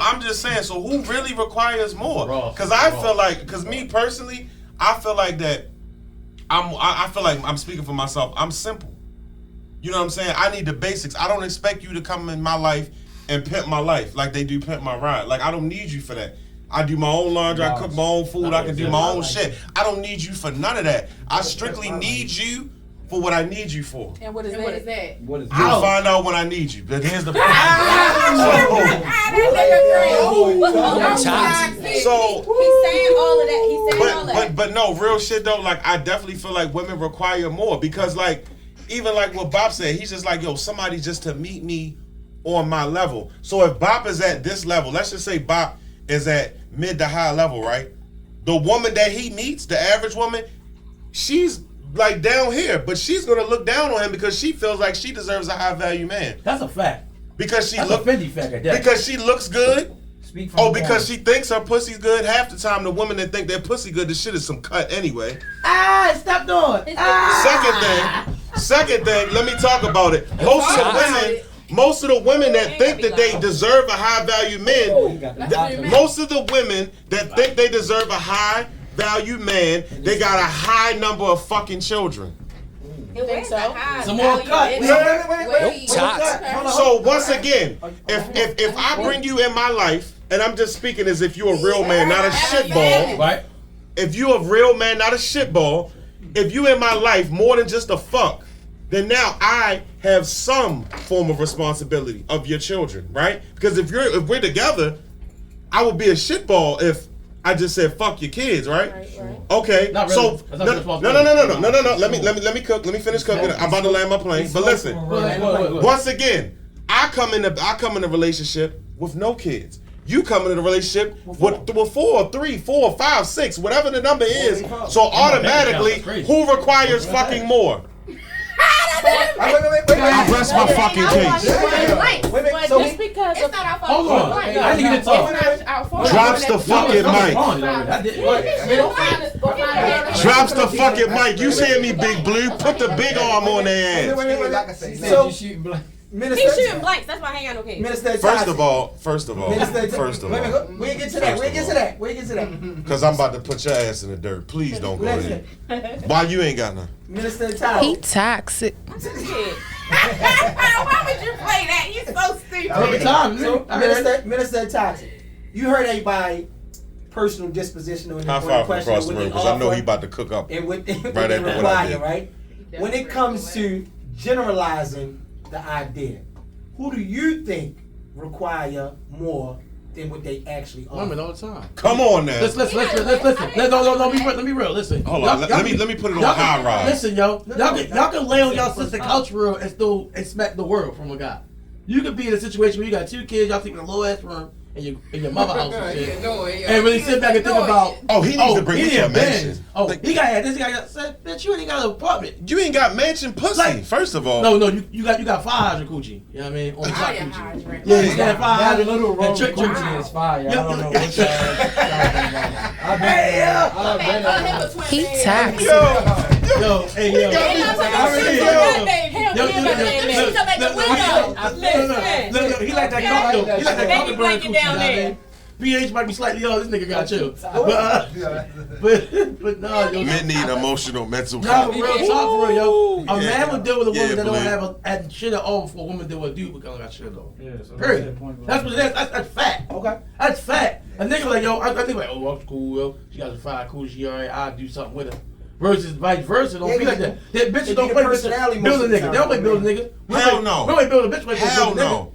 I'm just saying, so who really requires more? Because I feel like, because me personally, I feel like that I feel like I'm speaking for myself. I'm simple. You know what I'm saying? I need the basics. I don't expect you to come in my life and pimp my life like they do pimp my ride. Like, I don't need you for that. I do my own laundry, I cook my own food, I can do my own shit. I don't need you for none of that. I strictly need you for what I need you for. And what is that? What is You'll that? find out when I need you. But here's the So He's saying all of that. He's saying all that. but no, real shit though, like I definitely feel like women require more because like even like what Bob said, he's just like, yo, somebody just to meet me on my level. So if Bob is at this level, let's just say Bob is at mid to high level, right? The woman that he meets, the average woman, she's like down here, but she's gonna look down on him because she feels like she deserves a high value man. That's a fact. Because she That's look a Fendi fact at that. because she looks good. Speak from Oh, the because point. she thinks her pussy's good. Half the time, the women that think their pussy good, the shit is some cut anyway. Stop doing. Second thing, let me talk about it. Most of the women that think that they deserve a high value man, most of the women that think they deserve a high value man, they got a high number of fucking children. Some more cut. Wait. So once again, if I bring you in my life, and I'm just speaking as if you're a real man, not a shitball. Right. If you a real man, not a shitball, if you in my life more than just a fuck, then now I have some form of responsibility of your children, right? Because if we're together, I would be a shitball if I just said fuck your kids, right? Okay. Not really. So That's not no. responsibility. Let me cook. Let me finish cooking. I'm about to land my plane. But listen, Wait. once again, I come in a relationship with no kids. You come into the relationship with 4, 3, 4, 5, 6, whatever the number is. So automatically, who requires fucking more? I rest my fucking case. But So just because It's not our fault. Hold on. Right. I didn't get to talk. It's not our fault. Drops the fucking mic. Go find us. Drops the fucking mic. You hear me, Big Blue? Put the big arm on their ass. So you shooting blank. He's shooting blanks. That's why I ain't got no kids. Minister First of all, we ain't get to that. because I'm about to put your ass in the dirt. Please don't go Listen, there. Why you ain't got none? Minister Tyler. He toxic. Why would you play that? You so stupid. Every time. So, Minister Toxic, you heard everybody personal disposition on High the five from question across the what room they because I know offer he about to cook up. and what they right after what I require, did. right? When it comes to generalizing the idea, who do you think require more than what they actually offer? Women all the time. Come on now. Listen. Let me real. Listen. Hold on. Let me put it on high rise. Listen, yo. Y'all can lay on y'all sister couch real and still expect the world from a guy. You could be in a situation where you got 2 kids, y'all sleep in a low ass room in your mother house and shit. And really sit back and think about, Oh, he needs to bring me to a need mansion. Oh, Like- he got this, he got that. Bitch, you ain't got an apartment. You ain't got mansion pussy. Like- First of all, No, you got 500 coochie. You know what I mean? On the top Fire coochie. hydrant. Yeah, you got 500 That little and trick Roman coochie. coochie is fire. I don't know Yeah. what I've been He toxic. Yo, hey, yo. Look, he like that cock though. He like that cock Baby brand blanket coochie, down you know what I there. mean? pH might be slightly off. This nigga got chill. But no, yo. men need emotional, mental. No, real talk for real, yo. A Yeah. man would deal with a woman Yeah, that don't Blue. have shit at all for a woman that would do because got shit at all. Yeah, so Period. That's what it is. That's fact. Okay. That's fact. A nigga like, yo, I think like, oh, well, cool, yo. She got a fire, cool, she alright, I'll do something with her. Versus vice versa, don't Yeah, be like because that. That bitches it don't be play the with personality build a most of the nigga. time. They don't play build a nigga. Hell no. We don't build a bitch like Hell build a nigga. no.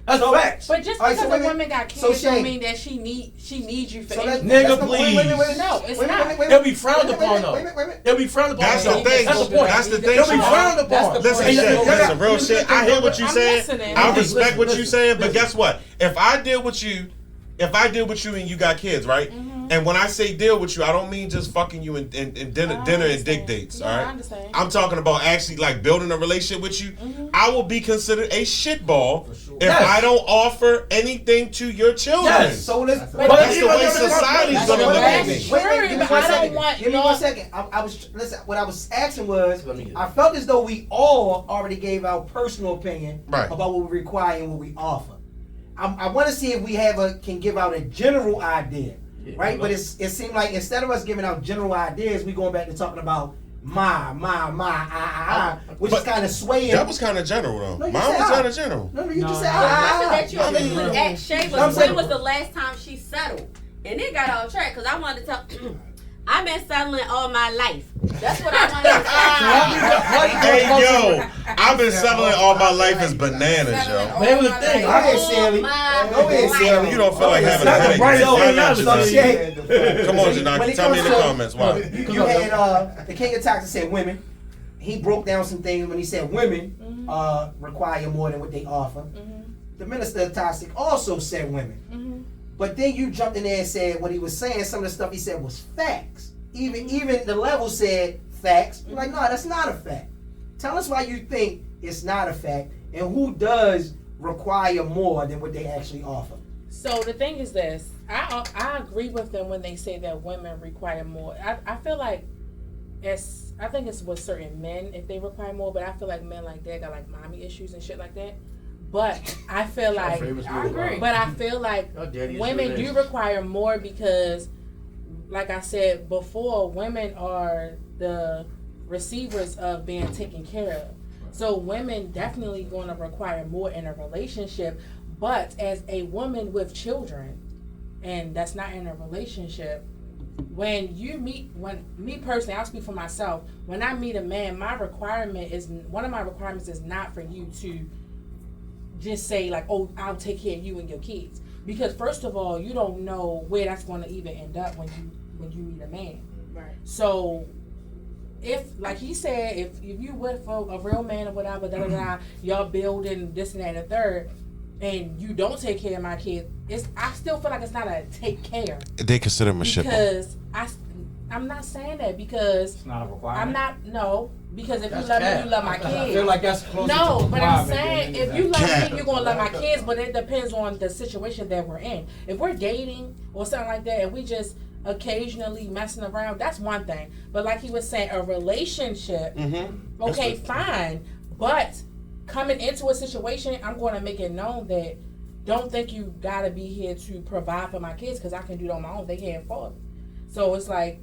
That's facts. But just All right, because so a wait, woman got so kids don't Shane- mean that she needs you for So anything. Nigga, that's please. No, it's not. It'll be frowned upon though. Wait. It'll be frowned upon. That's the though. thing. That's the point. That's the thing. It'll be frowned upon. Listen, Hey, shit. Listen, real listen, shit. I hear what you I'm saying. listening. I respect what you Listen, saying, but listen. guess what? If I deal with you and you got kids, right? And when I say deal with you, I don't mean just fucking you and dinner and dick dates. Yeah, all right, I understand. I'm talking about actually like building a relationship with you. I will be considered a shitball if I don't offer anything to your children. Yes. So let's. That's the way society's gonna look at me. Wait, give me 1 second. want Give me your- 1 second. I was listen. What I was asking was, Let me get it. I felt as though we all already gave our personal opinion Right. about what we require and what we offer. I want to see if we can give out a general idea, right? But it seemed like instead of us giving out general ideas, we going back to talking about which is But kind of swaying. That was kind of general though. No, you Mine said was I. kind of general. No, you No, just no. said The question that you I mean, originally asked Shay I'm was, saying- when was the last time she settled? And it got off track because I wanted to tell. I've been settling all my life. That's what I wanted to say. Hey yo, I've been settling all my life as bananas, yo. But it was the thing. Go ahead, All Sally. my Go ahead, life. Sally. You don't feel like having a That's the headache. brightest Why thing not, I've Janaki? Shay. Come on, When Janaki. it Tell me in the comes to- comments why. You had the King of Toxic said women. He broke down some things when he said women require more than what they offer. The Minister of Toxic also said women. But then you jumped in there and said what he was saying. Some of the stuff he said was facts. Even the level said facts. You're like, no, that's not a fact. Tell us why you think it's not a fact, and who does require more than what they actually offer. So the thing is this, I agree with them when they say that women require more. I feel like I think it's with certain men if they require more, but I feel like men like that got like mommy issues and shit like that. But I feel like I agree. But I feel like Oh, daddy women issues. do require more because, like I said before, women are the receivers of being taken care of. So women definitely going to require more in a relationship. But as a woman with children, and that's not in a relationship, when me personally, I'll speak for myself. When I meet a man, one of my requirements is not for you to just say like, oh, I'll take care of you and your kids. Because first of all, you don't know where that's going to even end up when you meet a man. Right. So if, like he said, if you with a real man or whatever, y'all building this and that and the third, and you don't take care of my kids, I still feel like it's not a take care. They consider him a shitball. Because I'm not saying that because It's not a requirement. Because if That's you love cap. me, you love my I feel kids. like that's closer to No, but I'm requirement than saying if anything. you love Cap. me, you're gonna love my kids. But it depends on the situation that we're in. If we're dating or something like that, and we just occasionally messing around, that's one thing. But like he was saying, a relationship, okay, fine. But coming into a situation, I'm going to make it known that don't think you gotta be here to provide for my kids because I can do it on my own. They can't afford it. So it's like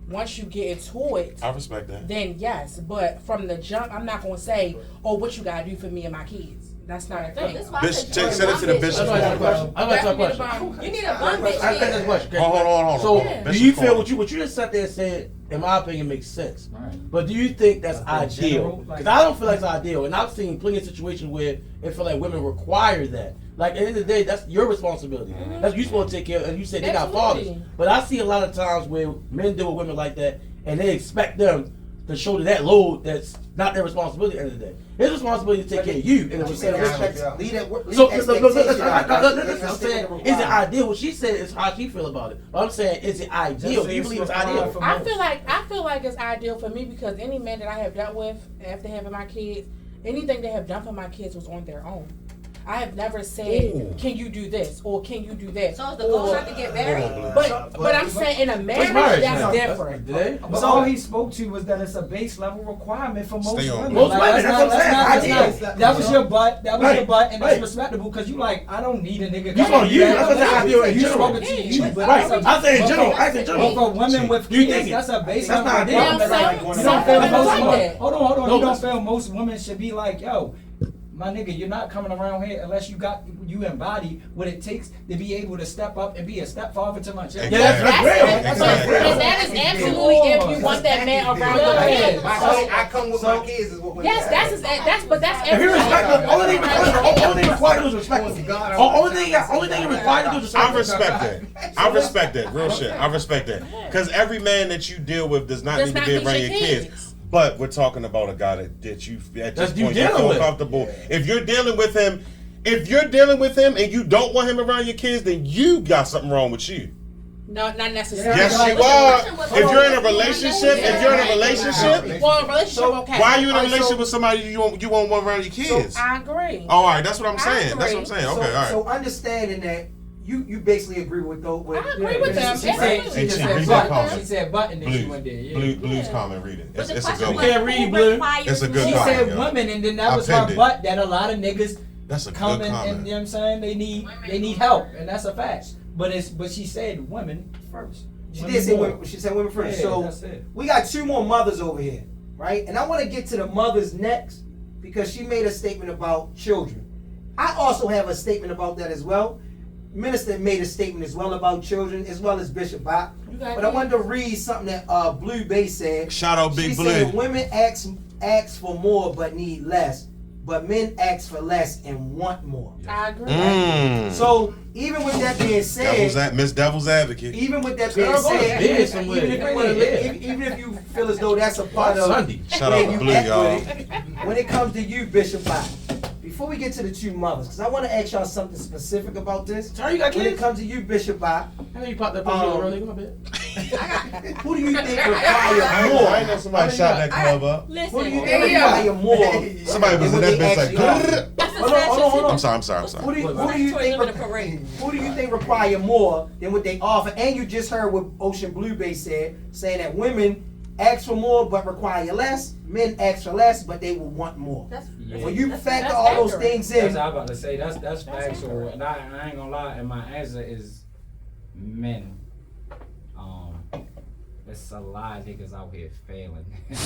once you get into it, I respect that. then yes. But from the jump, I'm not gonna say, "Oh, what you gotta do for me and my kids." That's not a thing. That's why I Bitch, said Jake, you send it to the need a bishop. I'd like to ask a question. I'd like to ask a Definitely question. the You need a bum bitch I got this here. question. Hold on. So, Yeah. do you feel what you just sat there and said, in my opinion, makes sense? Right. But do you think that's That's ideal? general, like- Because I don't feel like it's ideal, and I've seen plenty of situations where it feel like women require that. Like at the end of the day, that's your responsibility. That's you supposed to take care of. And you said they got fathers, Absolutely. but I see a lot of times where men deal with women like that, and they expect them to shoulder that load that's not their responsibility at the end of the day. His responsibility is to take care of you, and it was Leave respect. expectation. I'm saying, is it ideal? What she said is how she feel about it. But I'm saying, is it ideal? Do you believe it's ideal? I feel like it's ideal for me because any man that I have dealt with after having my kids, anything they have done for my kids was on their own. I have never said, "Can you do this?" or "Can you do that?" So is the goal not to get married? But I'm saying in a marriage, marriage that's now? different. But all he spoke to was that it's a base level requirement for most Stay on women. Most women, that's what I'm saying. That was your butt. That was Right, your butt, and right. it's respectable because you like, I don't need a nigga. You on you. That's what I'm saying. You General. spoke it to you. But Right. that's a- I say in but general. for- I say in But general. for women with You kids, think it. that's a base That's level not ideal. requirement. Some- Like, some you don't feel women most like women. that. Hold on. No, You don't listen. feel most women should be like, yo. My nigga, you're not coming around here unless you embody what it takes to be able to step up and be a stepfather to my children. Yeah, that's real. And that is absolutely if you want that man around your kids. I come with my kids is what women Yes, that's If you respect them, only thing required to do is respect them. God, Only thing you required to do is respect I them. respect that. I respect that. Real shit. I respect that. Because every man that you deal with does not Does need to not be need around your your kids. kids. But we're talking about a guy that you at this That's you point you dealing feel with. comfortable. If you're dealing with him and you don't want him around your kids, then you got something wrong with you. No, not necessarily. Yes, you are. If you're in a relationship, Well, a relationship, okay. why are you in a relationship with somebody you won't want around your kids? I agree. Oh, all right, that's what I'm saying. That's what I'm saying. Okay, all right. So understanding that you basically agree with those. I agree with them. She said button and she went there. Yeah. Blue's comment, read it. It's a question good was, one. Can't read, Blue. It's a good She comment. said yo. women, and then that was I her pinned it. butt that a lot of niggas That's a come good in, and comment. you know what I'm saying they need help, and that's a fact. But she said women first. She did say women. She said women first. Yeah, So that's it. we got two more mothers over here, right? And I want to get to the mothers next because she made a statement about children. I also have a statement about that as well. Minister made a statement as well about children, as well as Bishop Bach. But I wanted to read something that Blue Bay said. Shout out Big She Blue. said women ask for more but need less, but men ask for less and want more. I agree. So even with that being said, Miss Devil's Advocate. even with that being Girl, go to said, bed somewhere. even if you feel as though that's a part of Sunday. Shout where out you Blue, act y'all. with it, when it comes to you, Bishop Bach, before we get to the two mothers, because I want to ask y'all something specific about this. Sorry, you got When it kids? comes to you, Bishop Bach, I know you popped that pussy on the real nigga, my bad. who do you think require more? I know somebody shot that club up. Who do you Listen, think require more? Somebody was than in what that they bitch like. actually are? that's a Hold on. I'm sorry. Who do you think require more than what they offer? And you just heard what Ocean Blue Bay said, saying that women ask for more but require less. Men ask for less but they will want more. Yeah. When you That's factor all those accurate. things That's in, what I'm about to say. That's factual, and I ain't gonna lie. And my answer is men. There's a lot of niggas out here failing. It's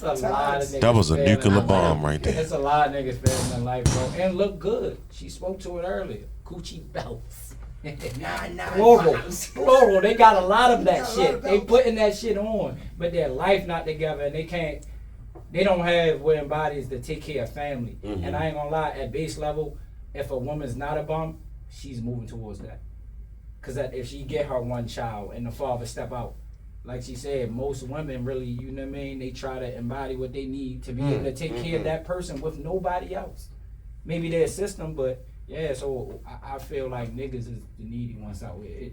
a lot of niggas That was a failing nuclear in bomb life. right there. It's a lot of niggas failing in life, bro, and look good. She spoke to it earlier. Coochie belts. Plural. They got a lot of that shit. They putting that shit on, but their life not together, and they don't have willing bodies to take care of family. Mm-hmm. And I ain't gonna lie, at base level, if a woman's not a bum, she's moving towards that. Cause that if she get her one child and the father step out, like she said, most women really, you know what I mean, they try to embody what they need to be able to take care of that person with nobody else. Maybe they assist them, but yeah, so I feel like niggas is the needy ones out here.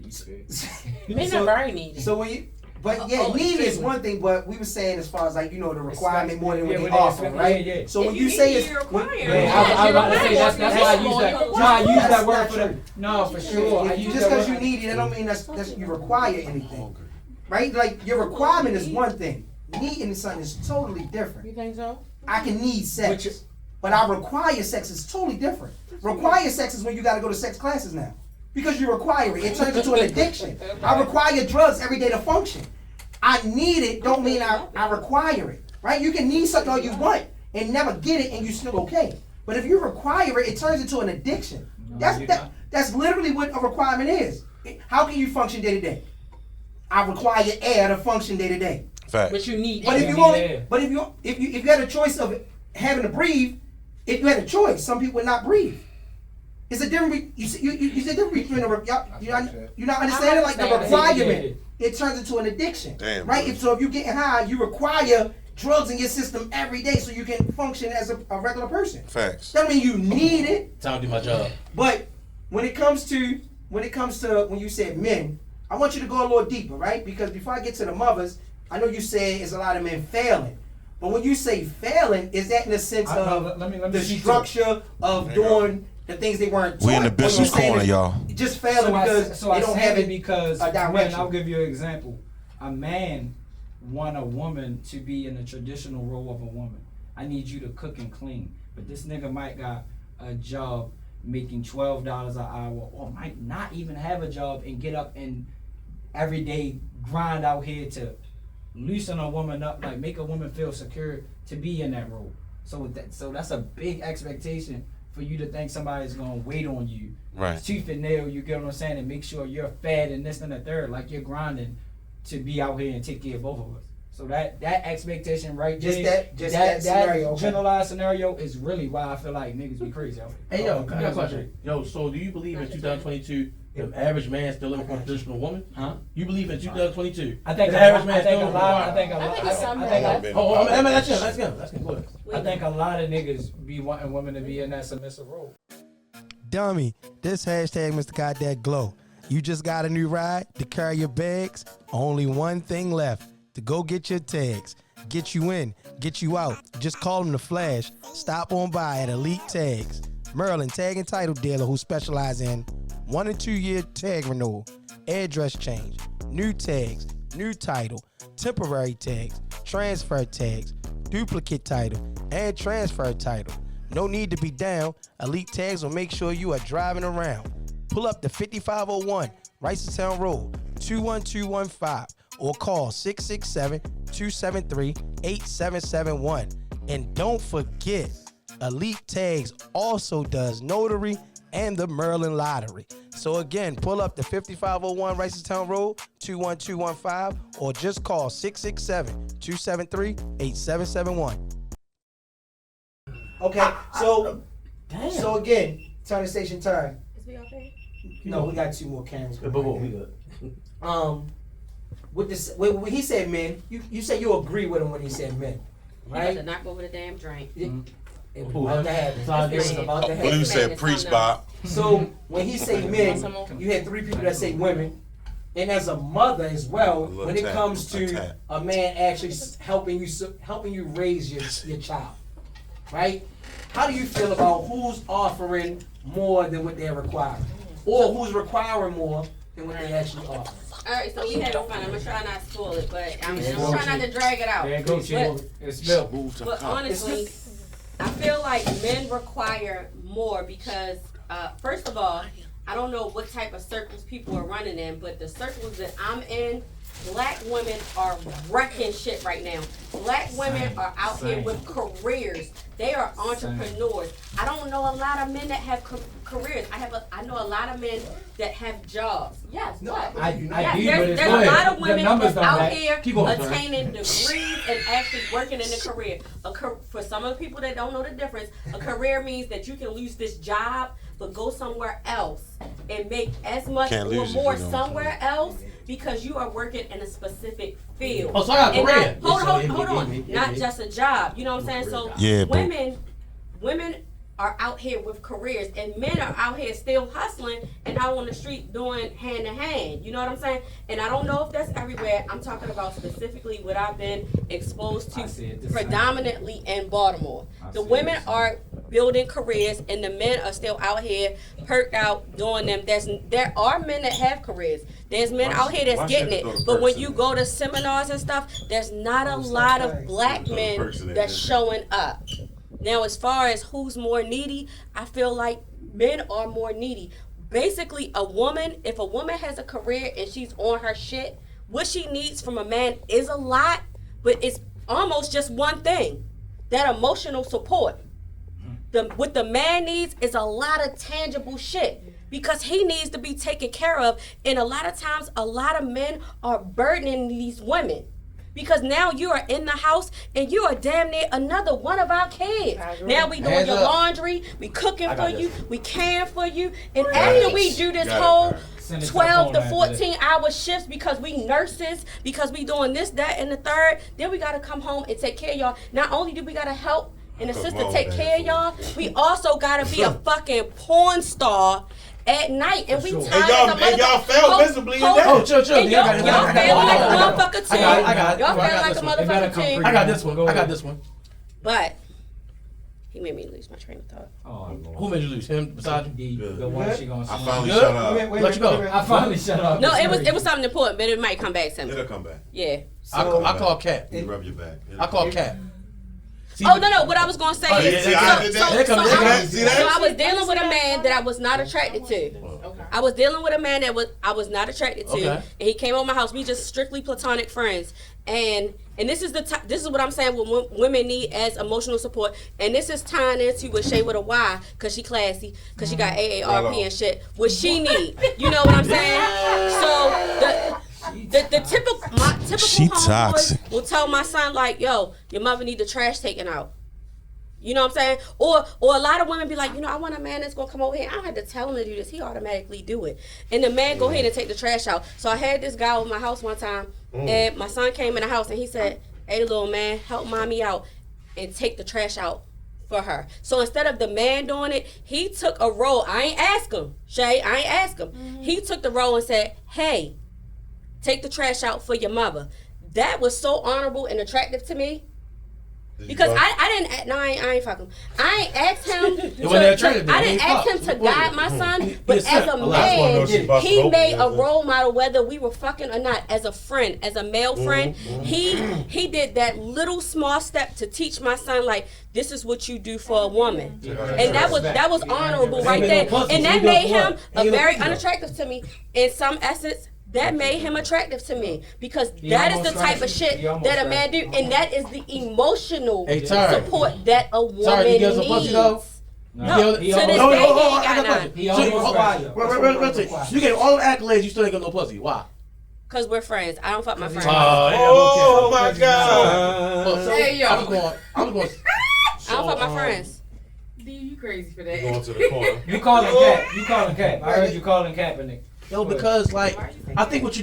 Men are very needy. so when you, but yeah, need is one thing, but we were saying as far as like, you know, the requirement more than what Yeah, they what they offer, expect, right? yeah. So when If you you say need, it's, you require. Yeah, I was about to say that's why I use that. No, I use that That's word not for the. true. No, for sure. I use just that because word. you need it, that don't mean that's you require anything, right? Like your requirement is one thing, needing something is totally different. You think so? I can need sex, but I require sex is totally different. Require sex is when you got to go to sex classes now, because you require it. It turns into an addiction. I require drugs every day to function. I need it don't mean I require it, right? You can need something all you want and never get it and you still okay. But if you require it, it turns into an addiction. That's literally what a requirement is. How can you function day to day? I require air to function day to day. Fact. But you need. But if You you need only, air. but if you had a choice of having to breathe, if you had a choice, some people would not breathe. It's a different. You see the difference between you're not understanding like the understanding. requirement. It turns into an addiction, Damn, right? bro. So if you're getting high, you require drugs in your system every day so you can function as a regular person. Facts. That mean you need it, Time to do my job. but when it comes to when you said men, I want you to go a little deeper, right? Because before I get to the mothers, I know you said it's a lot of men failing. But when you say failing, is that in the sense of let me the speak to structure of doing the things they weren't taught? We in the Or you bishop's saying corner, it's y'all. Just failing because they don't have it because a direction. I'll give you an example. A man want a woman to be in the traditional role of a woman. I need you to cook and clean. But this nigga might got a job making $12 an hour, or might not even have a job and get up and every day grind out here to loosen a woman up, like make a woman feel secure to be in that role. So that's a big expectation for you to think somebody's gonna wait on you, Right. tooth and nail. You get what I'm saying, and make sure you're fed and this and the third, like you're grinding to be out here and take care of both of us. So that expectation right there, that scenario, okay. generalized scenario is really why I feel like niggas be crazy out here. Hey yo, I got a question. Yo, so do you believe in 2022 the average man still looking for a traditional woman? Huh? You believe in 2022? I think the a average lot. man I think still a lot. I think a I lot. think it's some I think that- Oh, let's go. Go ahead. I think a lot of niggas be wanting women to be in that submissive role. Dummy, this hashtag Mr. Goddamn Glow. You just got a new ride to carry your bags? Only one thing left, to go get your tags. Get you in, get you out. Just call them the Flash. Stop on by at Elite Tags. Maryland Tag and Title dealer who specialize in 1 and 2 year tag renewal, address change, new tags, new title, temporary tags, transfer tags, duplicate title, and transfer title. No need to be down. Elite Tags will make sure you are driving around. Pull up to 5501 Ricerstown Road, 21215, or call 667-273-8771. And don't forget, Elite Tags also does notary and the Maryland Lottery. So again, pull up to 5501 Ricerstown Road, 21215, or just call 667-273-8771. Okay, so again, turn the station turn. Is we okay? No, we got 2 more cameras. But we good. With this, when he said men, you said you agree with him when he said men, He right? to knock over the damn drink. It was about to happen. It was about to Blue happen. said, preach, Bob. So when he say men, you had 3 people that say women, and as a mother as well, little when it tap, comes a to tap. a man actually helping you raise your child, right? How do you feel about who's offering more than what they're requiring, or who's requiring more than what they actually offer? All right, so we having fun. I'm gonna try not to spoil it, but I'm trying not to drag it out. There it goes, Chill. It's spilled. But honestly, I feel like men require more because, first of all, I don't know what type of circles people are running in, but the circles that I'm in, Black women are wrecking shit right now. Black women are out here with careers. They are entrepreneurs. I don't know a lot of men that have careers. I know a lot of men that have jobs. Yes, what? There's a lot of women that's out here attaining degrees and actually working in a career. For some of the people that don't know the difference, a career means that you can lose this job but go somewhere else and make as much or more somewhere else because you are working in a specific field. Oh, so I got a career. Hold on. Not just a job. You know what I'm saying? So women are out here with careers and men are out here still hustling and out on the street doing hand to hand. You know what I'm saying? And I don't know if that's everywhere. I'm talking about specifically what I've been exposed to predominantly in Baltimore. The women are building careers and the men are still out here perked out doing them. There are men that have careers. There's men out here that's getting it. But when you go to seminars and stuff, there's not a lot of black men that's showing up. Now, as far as who's more needy, I feel like men are more needy. Basically, if a woman has a career and she's on her shit, what she needs from a man is a lot, but it's almost just one thing, that emotional support. What the man needs is a lot of tangible shit because he needs to be taken care of. And a lot of times, a lot of men are burdening these women. Because now you are in the house and you are damn near another one of our kids. Now we doing your laundry, we cooking for you, we caring for you. And after we do this whole 12 to 14 hour shifts because we nurses, because we doing this, that, and the third, then we gotta come home and take care of y'all. Not only do we gotta help and assist to take care of y'all, we also gotta be a fucking porn star at night, and we tired and y'all fell visibly in that. Oh, chill. Y'all fell like a motherfucker team. I got it. Y'all fell like a motherfucker team. I got this one. But he made me lose my train of thought. Oh, Lord. Who made you lose? Him beside you? The one she gonna I swing. finally shut up. Let you go. I finally shut up. No, it was something important, but it might come back to me. It'll come back. Yeah. I call Cat. You rub your back. I call Cat. Oh no! What I was gonna say is, so I was dealing with a man that I was not attracted to. I was dealing with a man that I was not attracted to, and he came over my house. We just strictly platonic friends, and this is this is what I'm saying. What women need as emotional support, and this is tying into with Shay with a Y, cause she classy, cause she got AARP and shit. What she need, you know what I'm saying? So the typical homeboy will tell my son like, yo, your mother need the trash taken out. You know what I'm saying? Or a lot of women be like, I want a man that's gonna come over here. I don't have to tell him to do this. He automatically do it. And the man go ahead and take the trash out. So I had this guy over my house one time, and my son came in the house and he said, hey, little man, help mommy out and take the trash out for her. So instead of the man doing it, he took a role. I ain't ask him, Shay. I ain't ask him. He took the role and said, "Hey, take the trash out for your mother." That was so honorable and attractive to me. Because I didn't. No, I ain't fucking. I ain't asked him. I didn't ask him to guide my son, but as a man, he made a role model, whether we were fucking or not. As a friend, as a male friend, he did that little small step to teach my son, like, this is what you do for a woman, and that was honorable right there, and that made him a very unattractive to me in some essence. That made him attractive to me because that is the type of shit that a man do, and that is the emotional support that a woman needs. No, to this day, he ain't got none. You gave all the accolades, you still ain't got no pussy. Why? Cause we're friends. I don't fuck my friends. Oh my God! Hey, yo. I'm going. I don't fuck my friends. D, you crazy for that? Going to the corner. You calling Cap? You calling Cap? I heard you calling Kaepernick. Yo, because like I think what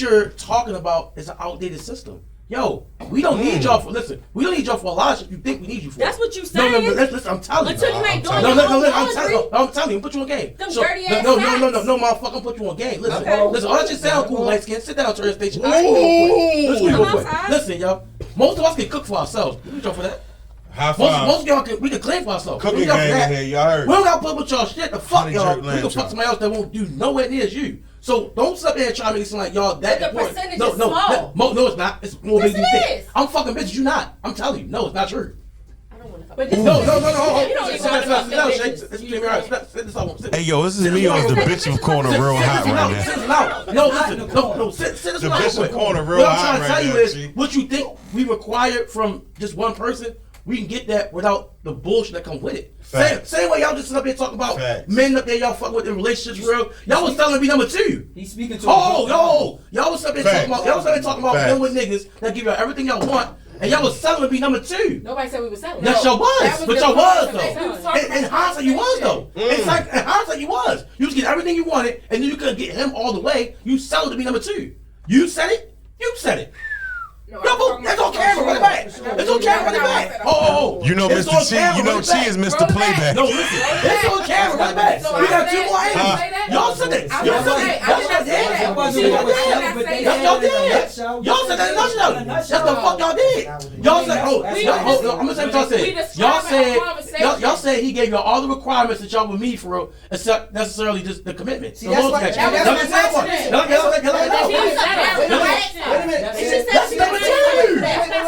you're talking about is an outdated system. Yo, we don't need y'all for we don't need y'all for a lot of shit you think we need you for. That's what you saying. No, listen, I'm telling you. Until you ain't doing I'm telling you, put you on game. Them dirty ass no, motherfucker, put you on game. Listen, all that shit sound cool, light skin. Sit down, turn station. Listen, yo, most of us can cook for ourselves. We need y'all for that. Most of y'all we can clean for ourselves. Cooking game in here, y'all heard. We don't got to put with y'all shit. The fuck y'all. We can fuck somebody else that won't do nowhere near as you. So don't sit there and try to make it seem like y'all that the important. percentage is small. No, it's not. It's more big than you Yes, it think. is. I'm fucking bitch. You not. I'm telling you. No, it's not true. I don't want to fuck. But But this No. Hey, yo, this is me on the Bishop corner real hot right now. No, sit this The out Bishop quick. corner real What I'm hot trying to tell right you now, is, G. what you think we require from just one person, we can get that without the bullshit that come with it. Same way y'all just sit up here talking about men up there y'all fucking with in relationships real. Y'all was telling me number 2. He's speaking to Y'all was up there talking about men with niggas that give y'all everything y'all want, and y'all was selling to be number 2. Nobody said we were selling. Yes, y'all was, but y'all was though. In In hindsight, you was though. It's like in hindsight, you was. You was getting everything you wanted, and then you couldn't get him all the way. You selling to be number 2. You said it. You said it. No, that's on camera. Run it back. It's on camera. Run it back. Oh. You know, It's Mr. on Chi. camera, You know, run it Chi back. is Mr. Playback. No, listen. It's on camera. Run it back. We got 2 more angles. Y'all said it. Y'all said it. Y'all did. Y'all said that in a nutshell. That's the fuck y'all did. Y'all said, I'm gonna say what y'all said. Y'all said he gave y'all all the requirements that y'all would need for real, except necessarily just the commitment. See, that's why. That's not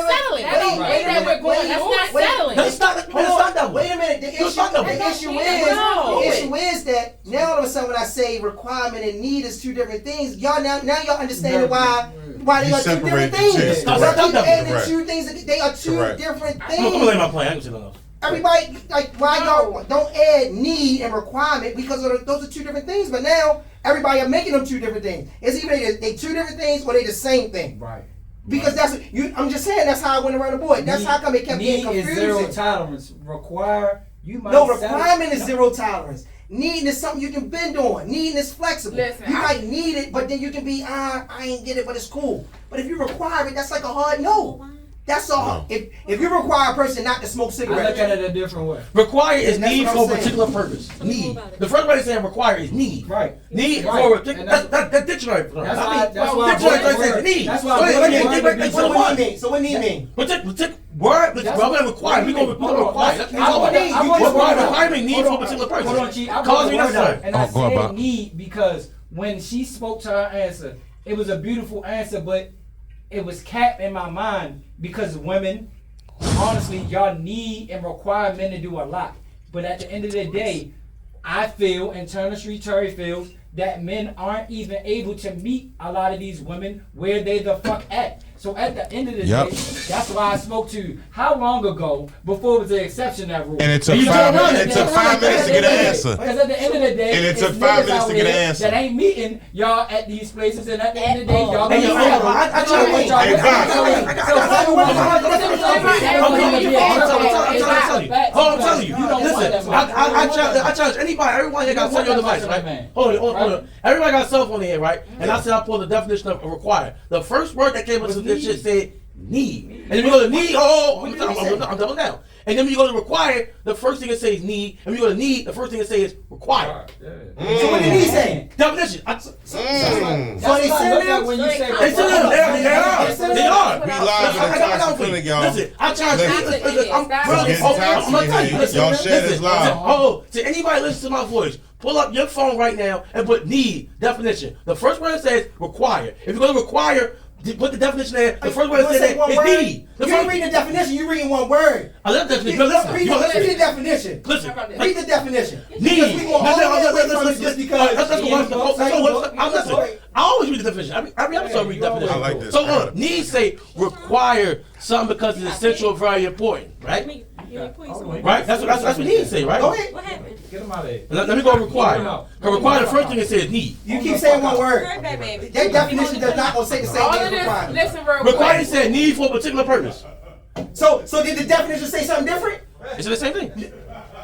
settling. That ain't way that we're going. That's not settling. That's not Wait a minute. The issue is that now all of a sudden when I say requirement and need is 2 different things, y'all now y'all understand why they are 2 different things. The 2 things, they are 2 different I'm gonna lay things. my plan. I can say nothing else. Everybody, like, why y'all don't add need and requirement, because those are 2 different things. But now everybody are making them 2 different things. It's either they 2 different things or they the same thing. Right. Because I'm just saying that's how I went around the board. That's how come it kept getting confusing. Need is 0 tolerance. Require, you might No, requirement is 0 tolerance. Needing is something you can bend on. Needing is flexible. Listen, You might need it, but then you can be, I ain't get it, but it's cool. But if you require it, that's like a hard no. That's all. If you require a person not to smoke I cigarettes, look at it a different way. Require is That's need what for I'm a saying. particular purpose. Need. The first way to say require is need. Right. Need Right. for a And particular. That's dictionary. That's why Dictionary says need. That's why Wait, I let me put get back to so what what it do you mean? So what do you mean? Word, but we're gonna require. We're gonna require. That's all we need. I want the word out. Requirement need for a particular Hold on, person. Chief. I Cause brought me the word necessary. out, and I Oh, go on, said Bob. need because when she spoke to her answer, it was a beautiful answer, but it was capped in my mind because women, honestly, y'all need and require men to do a lot. But at the end of the day, I feel, and Turner Street Terry feels, that men aren't even able to meet a lot of these women where they the fuck at. So at the end of the Yep. day, that's why I spoke to you. How long ago before it was the exception that rule? And it took You 5 don't minutes. know. It took 5 minutes to get an answer. Because at the end of the day, And it it's took 5 niggas minutes out to get an here answer. that ain't meeting y'all at these places, and at the end of the day, y'all Hey, gonna yo, settle. I try to wait. Hey, Bob. I'm telling you. Listen, I challenge anybody. Everyone here got a cell phone device, right? Hold on. Everybody got a cell phone here, right? And I said I pulled the definition of require. The first word that came up to this shit said need. And if you go to need, I'm doubling down. And then when you go to require, the first thing it says is need. And when you go to need, the first thing it says is require. So what did he say? Definition. So they said when you say They are. They are. We live in a toxic clinic, y'all. Listen, I'm trying to. I'm gonna tell you. Y'all share this live. Oh, to anybody listen to my voice, pull up your phone right now and put need definition. The first word it says require. If you're gonna require, put the definition there. The first word it says is need. You ain't reading the definition. You reading one word. I love definition. Read the definition. Listen. Read the definition. Need. Listen. I always read the definition. Every episode read the definition. I like this. So need say require something because it's essential, very important, right? Right? That's what need say, right? Go ahead. What happened? Get him out of here. Let me go require. Because require, the first thing it says need. You keep saying one word. Right back, baby. That definition does not gonna say the same All thing of as this, requirement. listen real Require quick. said need for a particular purpose. So did the definition say something different? It's the same thing.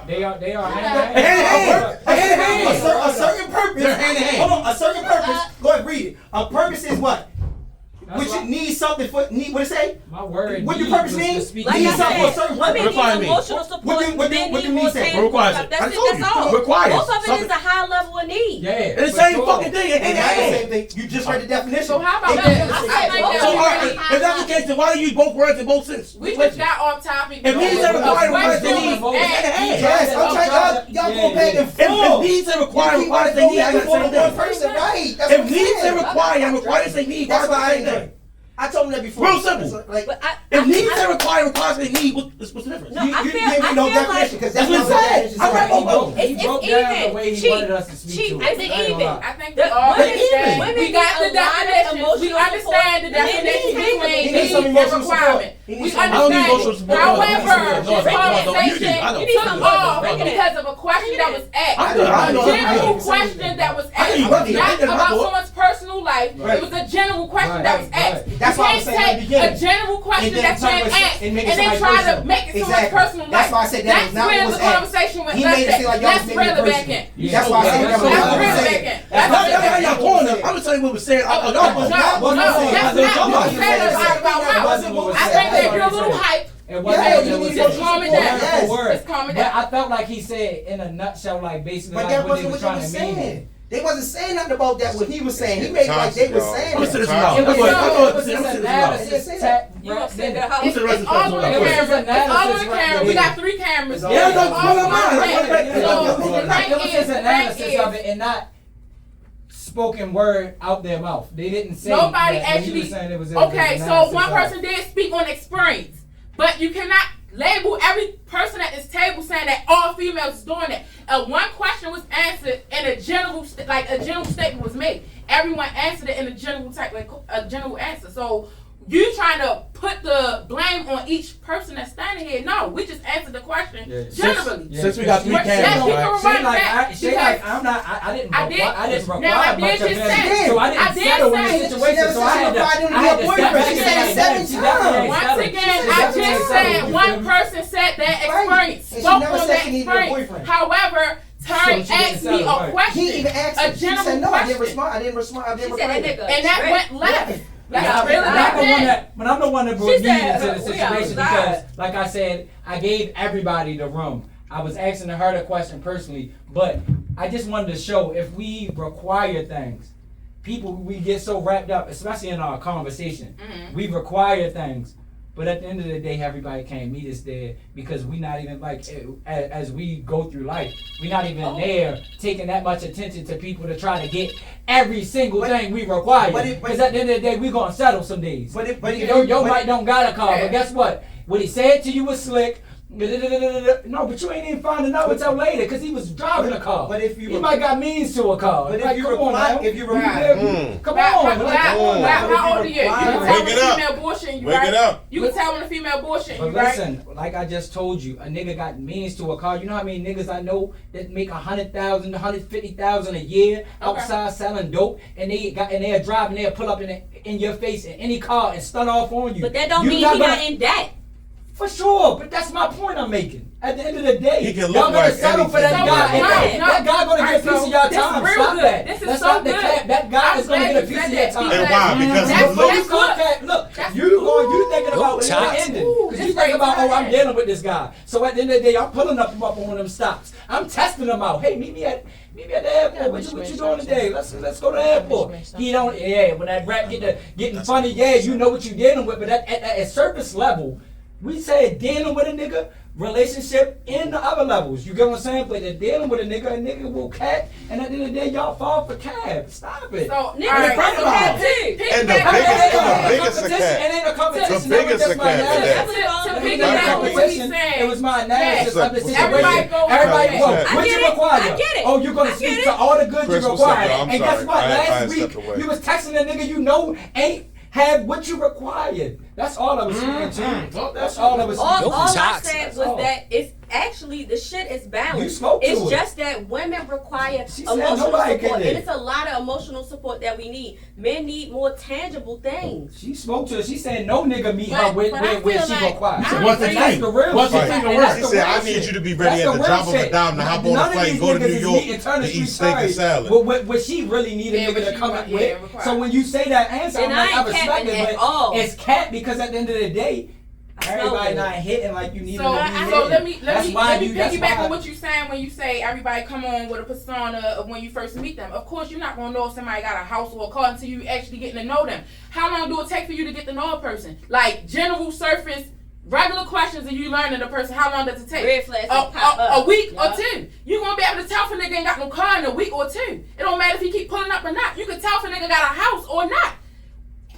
They are Hand in hand. A certain purpose. They're hand in hand. Hold on. A certain purpose. Go ahead, read it. A purpose is what? Which you need something for. Need what it say? My word. What the purpose mean? Like Need I something for a said, certain women purpose. Require need me. emotional support. What do men you need mean more say? tangible Requires stuff. it. That's I it. told That's you. all. Requires Most of it something. is a high level of need. Yeah. It's the same fucking thing. And that's the same thing. You just read the definition. So how about It this? doesn't say I that. think So that if that's the case, then why do you use both words in both senses? we just got off topic. If needs say require, requires they need. Yes, I'm trying. Y'all go back and If forth. needs say require, You keep requires they going need. back I and got forth the on same one thing. person, right? That's what If I'm needs say saying. require and requires they need, That's why why I the ain't same done. thing? I told him that before. Real simple. Like, But If needs say require, requires they need, what's the difference? No, you I give feel me no like definition because that's That's not what what it definition said. I read says. both of them. He it's broke down even. the way he Cheap. wanted us to speak Cheap. to it. It's even. I think The we all women- understand. women We got the need a lot of definition. We emotional understand the support. definition Men need between He needs need some and emotional requirement. support. He We needs some- I don't need emotional understand. support. However, No, this no, no, conversation I know. You need took some off break it because of a question that was I asked. know, I know. General question that was asked. I know, Not I know. about someone's personal life. Right. It was a general question Right, that was right. asked. That's You why I can't was saying at the take beginning. a general question And then that's turn been it- asked and make it and then somebody try to personal. make it someone's Exactly. personal life. That's why I said that was not where what was the asked. conversation went He left made it at. seem like y'all was Let's making it reel it back personal. in. That's why I said that was Let's not what reel was it back said. in. That's No, not y'all what y'all corner. I'm just telling you what was said. No, that's not what you said about That wasn't what was I said. think that you're a little hype. It wasn't Yeah, what you it was need said. to calm it Word down. for Yes. word. Just calm it But down. I felt like he said in a nutshell, like basically But like that what they wasn't was what they trying was to mean. saying. They wasn't saying nothing about that. What he was saying, he made it like they were saying. I'm gonna say this it. now. It was I'm gonna this say this now. analysis. You gonna say that Who's the rest It's of all the on the stuff? camera. It's all on the Right camera. We there. got 3 cameras. Yeah, It's that's all one of on mine. the That's one of mine. camera. So the It was thing just is, analysis of it and not spoken word out their mouth. They didn't say nobody that when he was actually. saying it was Okay, so analysis one of- person did speak on experience, but you cannot label every person at this table saying that all females is doing that. One question was answered in a general, like a general statement was made. Everyone answered it in a general type, like a general answer. So you trying to put the blame on each person that's standing here? No, we just answered the question generally. Since we got 3 Yes, cameras, you right? can Say run like, back say like because I'm not. I didn't. I did- I didn't require now, I did much of just him. say- So I I didn't did settle in say- the situation. She So I had to. never I said she had to was step boyfriend. back She and said say, seven she definitely ain't times. once settled. again, She I definitely ain't just settled. said You one feel me? person said that Right. experience, And she spoke never on said that she needed a experience. boyfriend. However, So Terry she didn't asked me settle, a right. question, He even asked a her. She general said no. I didn't question, respond. I didn't respond. I didn't She said that reply. nigga. and that straight. went left. Let's Yeah, reel it but I'm back the one in. that, but I'm the one that brought She me said, into the "We situation outside." because, like I said, I gave everybody the room. I was asking her the question personally, but I just wanted to show if we require things, people we get so wrapped up, especially in our conversation. We require things, but at the end of the day, everybody can't meet us there because we not even like as we go through life, we not even there taking that much attention to people to try to get every single thing we require. Because at the end of the day, we gonna settle some days. Your mic don't got a car, but guess what? What he said to you was slick. No, but you ain't even finding out until later because he was driving a car. But if you he might got means to a car. But if like, you come on reply- now. if you Come reply- on, like, How come on now. how old are you? You can tell Wake when it a up. female bullshitting you, Wake right? it up. You can tell when a female bullshitting But you, right? listen, like I just told you, a nigga got means to a car. You know how many niggas I know that make 100,000, 150,000 a year outside selling dope, and they're driving, they'll pull up in your face in any car and stun off on you. But that don't You mean not he gonna- got in debt. For sure, but that's my point I'm making. At the end of the day, He can look y'all gonna like settle for that anything. guy. No, and no. that guy gonna get a Alright, piece so of your this is time. real Stop good. that. This is That's so not the good. cap. That guy I'm is gonna glad get a you piece said of your that time. And why? Because That's he's good. look. You contact, look, That's you thinking about the ending. Ooh, Because this you she think about, oh, I'm dealing with this guy. So at the end of the day, I'm pulling up on one of them stops. I'm testing them out. Hey, meet me at the airport. What you doing today? Let's go to the airport. He don't. Yeah, when that rap getting funny, yeah, you know what you're dealing with. But at surface level, we say dealing with a nigga. Relationship in the other levels, you get what I'm saying? But they're dealing with a nigga will cat, and at the end of the day, y'all fall for cab. Stop it. So niggas And the biggest of cat. It ain't a competition. The biggest of cat. It was my analysis of the situation. Everybody, what you require? I get it. Oh, you're gonna speak to all the good Chris, you what's up, require. y'all? I'm And guess sorry. what? I Last week stepped away. you was texting a nigga you know ain't have what you required. That's all I was speaking to. That's all I was speaking All to. I said was that it's actually the shit is balanced. You spoke to it's it. just that women require She said emotional nobody support, can and it's a lot of emotional support that we need. Men need more tangible things. She spoke to her. She said no nigga meet her But where I she feel like required. What's the And that's name? the real What's the shit. name? And that's He the said, real I need shit. you to be ready That's at the real drop of a shit. dime to hop on None a of flight these and go to niggas New is York meeting Turner to Street eat steak and Curry. salad. What she really needed Yeah, nigga but to you come want- up yeah, with. required. So when you say that answer, And I'm like, I I ain't respect capping it, at but all. it's cat because at the end of the day, everybody not hitting like you need So, to be so hitting. let me piggyback on what you're saying when you say everybody come on with a persona of when you first meet them. Of course, you're not gonna know if somebody got a house or a car until you actually getting to know them. How long do it take for you to get to know a person? Like general surface, regular questions, and you learning the person. How long does it take? Red flags pop up. A week or two. You gonna be able to tell if a nigga ain't got no car in a week or two. It don't matter if he keep pulling up or not. You can tell if a nigga got a house or not.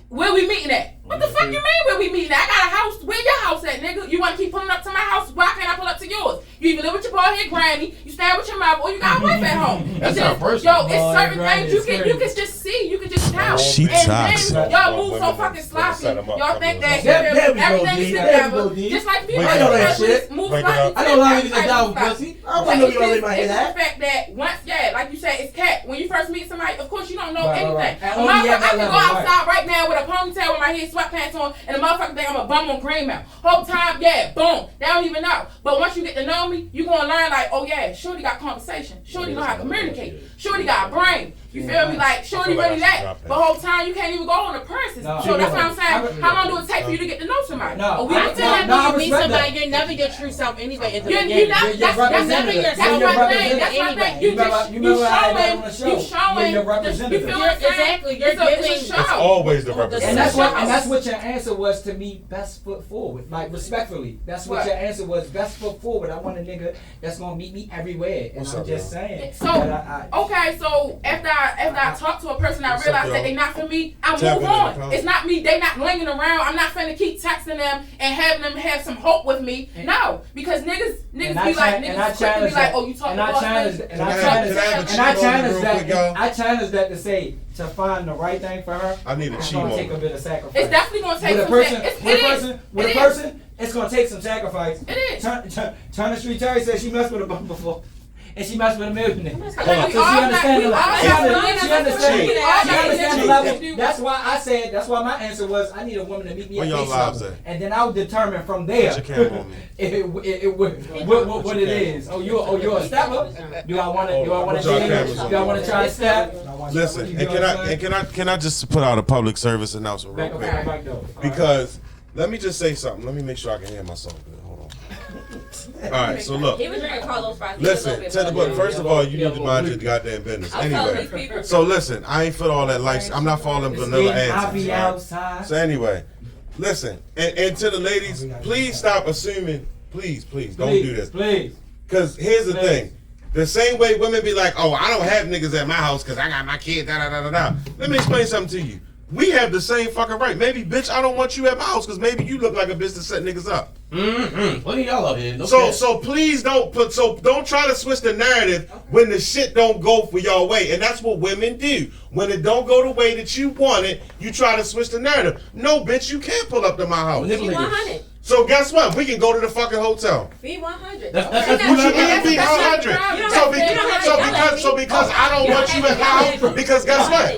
Where we meeting at? What the fuck you mean where we meeting at? I got a house. Where your house at, nigga? You want to keep pulling up to my house? Why can't I pull up to yours? You either live with your boy here, granny, you stay with your mother, or you got a wife at home. That's It's our just, person. yo, it's Boy, certain granny things is you can just see, you can just tell. She and toxic. then y'all move so Women fucking set sloppy. 'em up Y'all for think them. that There we go, everything D. is There we go, together. D. Just like people I know that shit. move Break it sloppy. up. I know a lot of too. niggas down with pussy. I don't know you gonna leave my head It's at. the fact that once, like you said, it's cat. When you first meet somebody, of course you don't know Right, anything. right. And A only motherfucker, at I that can go level, right. outside right now with a ponytail with my head sweatpants on, and the motherfucker think I'm a bum on Green Mountain. Whole time, boom, they don't even know. But once you get to know me, you gonna learn like, oh yeah, Shorty got conversation. Shorty know how to communicate. Shorty got a brain. You feel me? Like Shorty I feel like really I should that. drop that. But whole time you can't even go on appearances. No. So that's what I'm saying. I'm- How long do it take for you to get to know somebody? No. A week I- or two? no, Anytime I you meet respect somebody, that. you're never your true self anyway. At the You're beginning. not. You're That's representative. yourself. my You're thing. That's my anyway. thing. You just You remember I had that on the you show. You're showing. your You representative. feel what I'm saying? Exactly. You're It's a giving. show. It's always the And representative. that's what your answer was to me. Best foot forward, like respectfully. That's what What? your answer was. Best foot forward. I want a nigga that's gonna meet me everywhere. And What's I'm up, just y'all? saying. So that okay, so after I talk to a person, I What's up, realize that y'all? they not for me. I Tap move in the on. comments. It's not me. They not lingering around. I'm not finna keep texting them and having them have some hope with me. No, because niggas be like niggas quick to be like, oh, you talking about challenge me? and Can I I challenge have a and I cheat challenge moment real that quick, y'all? I challenge that to say to find the right thing for her. I need a It's cheat gonna take a moment. bit of sacrifice. It's definitely gonna take with a some person, sac- with a it is. person, with It a is. person, it's gonna take some sacrifice. It is. Turner Street Terry said she messed with a bum before, and she messed with a millionaire. So Hold on. she understands the level. She Cheat. understands the Cheat. level. That's why I said. That's why my answer was I need a woman to meet me Where at y'all base lives level, at? and then I'll determine from there Put your camera on me. what it is. You're a stepper. Do I want Put to y'all do cameras on. I want to try to step? Listen, and can I just put out a public service announcement real quick? Because let me just say something. Let me make sure I can hear myself good. Hold on. All right, so look. He was drinking Carlos fries. Listen, first of all, you need to mind your goddamn business. Anyway, so listen, I ain't fit all that life. I'm not following vanilla answers. Right? So anyway, listen, and to the ladies, please stop assuming. Please, don't do this. Please. Because here's the thing. The same way women be like, oh, I don't have niggas at my house because I got my kid, da-da-da-da-da. Let me explain something to you. We have the same fucking right. Maybe, bitch, I don't want you at my house because maybe you look like a bitch to set niggas up. Mm-hmm. Plenty of y'all out here. No So please don't try to switch the narrative when the shit don't go for your way. And that's what women do. When it don't go the way that you want it, you try to switch the narrative. No, bitch, you can't pull up to my house. B100. So guess what? We can go to the fucking hotel. B100. That's What you mean be 100? So because I don't want you at my house. Because guess what? Hey,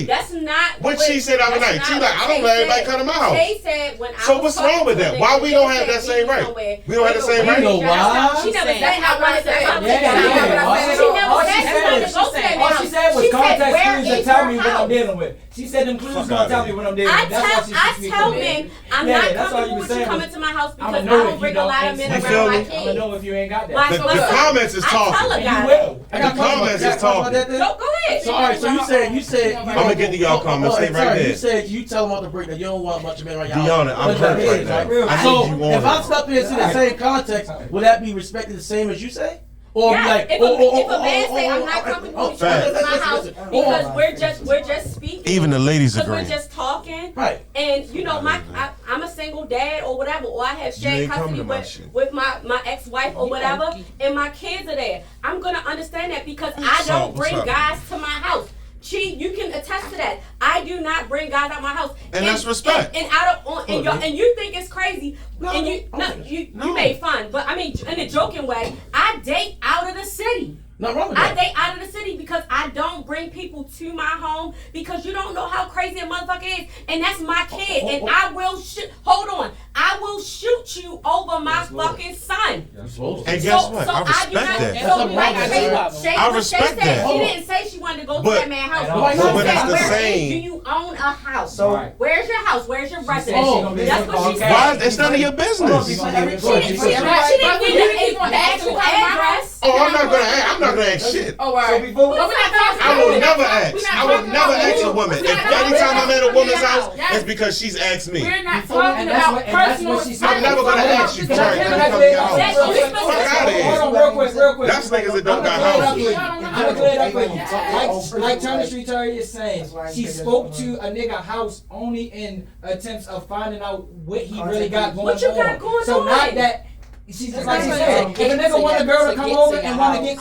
That's not what she said the other night. She like, I don't let everybody come to my house. They said when I So was what's wrong with that? talking to Why a we nigga, don't they have that said same right? somewhere. We don't have the same You right? know why? She never said I wanted to. Yeah. She never All she said said she wanted was- to go to that All house. she said was She said, context where clues to is tell your me what I'm house? dealing with. She said them clues Fuck gonna outta tell me here. what I'm dealing with. That's why she I speaks tell to me. men I'm Yeah, not that's all you comfortable were with you saying coming was- to my house because I'ma I know don't if you bring a don't lot of answer. men You around feel my me? I'm gonna kids. know if you ain't got that. My The son, comments is I tell talking. a And guy. you will. The comments is talking. Go ahead. So all right, so you said I'm gonna get to y'all comments. Stay right sorry, there. You said you tell them off the break that you don't want a bunch of men around your Deanna, house. I'm hurt right now. I So need you on if I it. step in and see the same context, would that be respected the same as you say? Or be Yeah, like, if a man say I'm not comfortable with you coming to my house because we're just speaking. Even the ladies Because we're agree. just talking. Right. And you know, I'm a single dad or whatever, or I have You shared ain't coming custody to my shit. with my ex-wife or whatever, and my kids are there. I'm gonna understand that because I So, don't bring what's up? guys to my house. You can attest to that. I do not bring guys out my house. And that's respect. And out of and you think it's crazy. And you made fun, but I mean in a joking way. I date out of the city. Not wrong with I that. date out of the city because I don't bring people to my home because you don't know how crazy a motherfucker is, and that's my kid, and I will shoot. Hold on, I will shoot you over my fucking son. And guess what? I respect that. So like Shay I respect said, that. she didn't say she wanted to go But- to that man's house. But She it's said, the "Where same. do you own a house? So- Right. Where's your house? Where's your said she residence?" gonna be That's what she okay. said. Why? It's none of your business. She didn't give the actual address. Oh, I'm not gonna ask shit. Oh, all right. So before But we're not talking I about will it. never We're ask. not I will talking never about ask a you. woman. We're If not talking anytime I'm at a about woman's your house, house. it's because she's asked me. We're not And talking that's about what- and that's personal. what she said. I'm never gonna ask you Can I- tonight. can Let I me come clear to your up- house. Hold Fuck out of here. Hold on, real quick. That's niggas that don't got I'm gonna houses. clear it up for you. I'm gonna clear it up for you. Like Turner Street Terry is saying, she spoke to a nigga house only in attempts of finding out what he really got going on. What you got going So on? not that. She's just like she That's said, what if a I'm nigga saying. want a girl to To come get over to and your want to house. get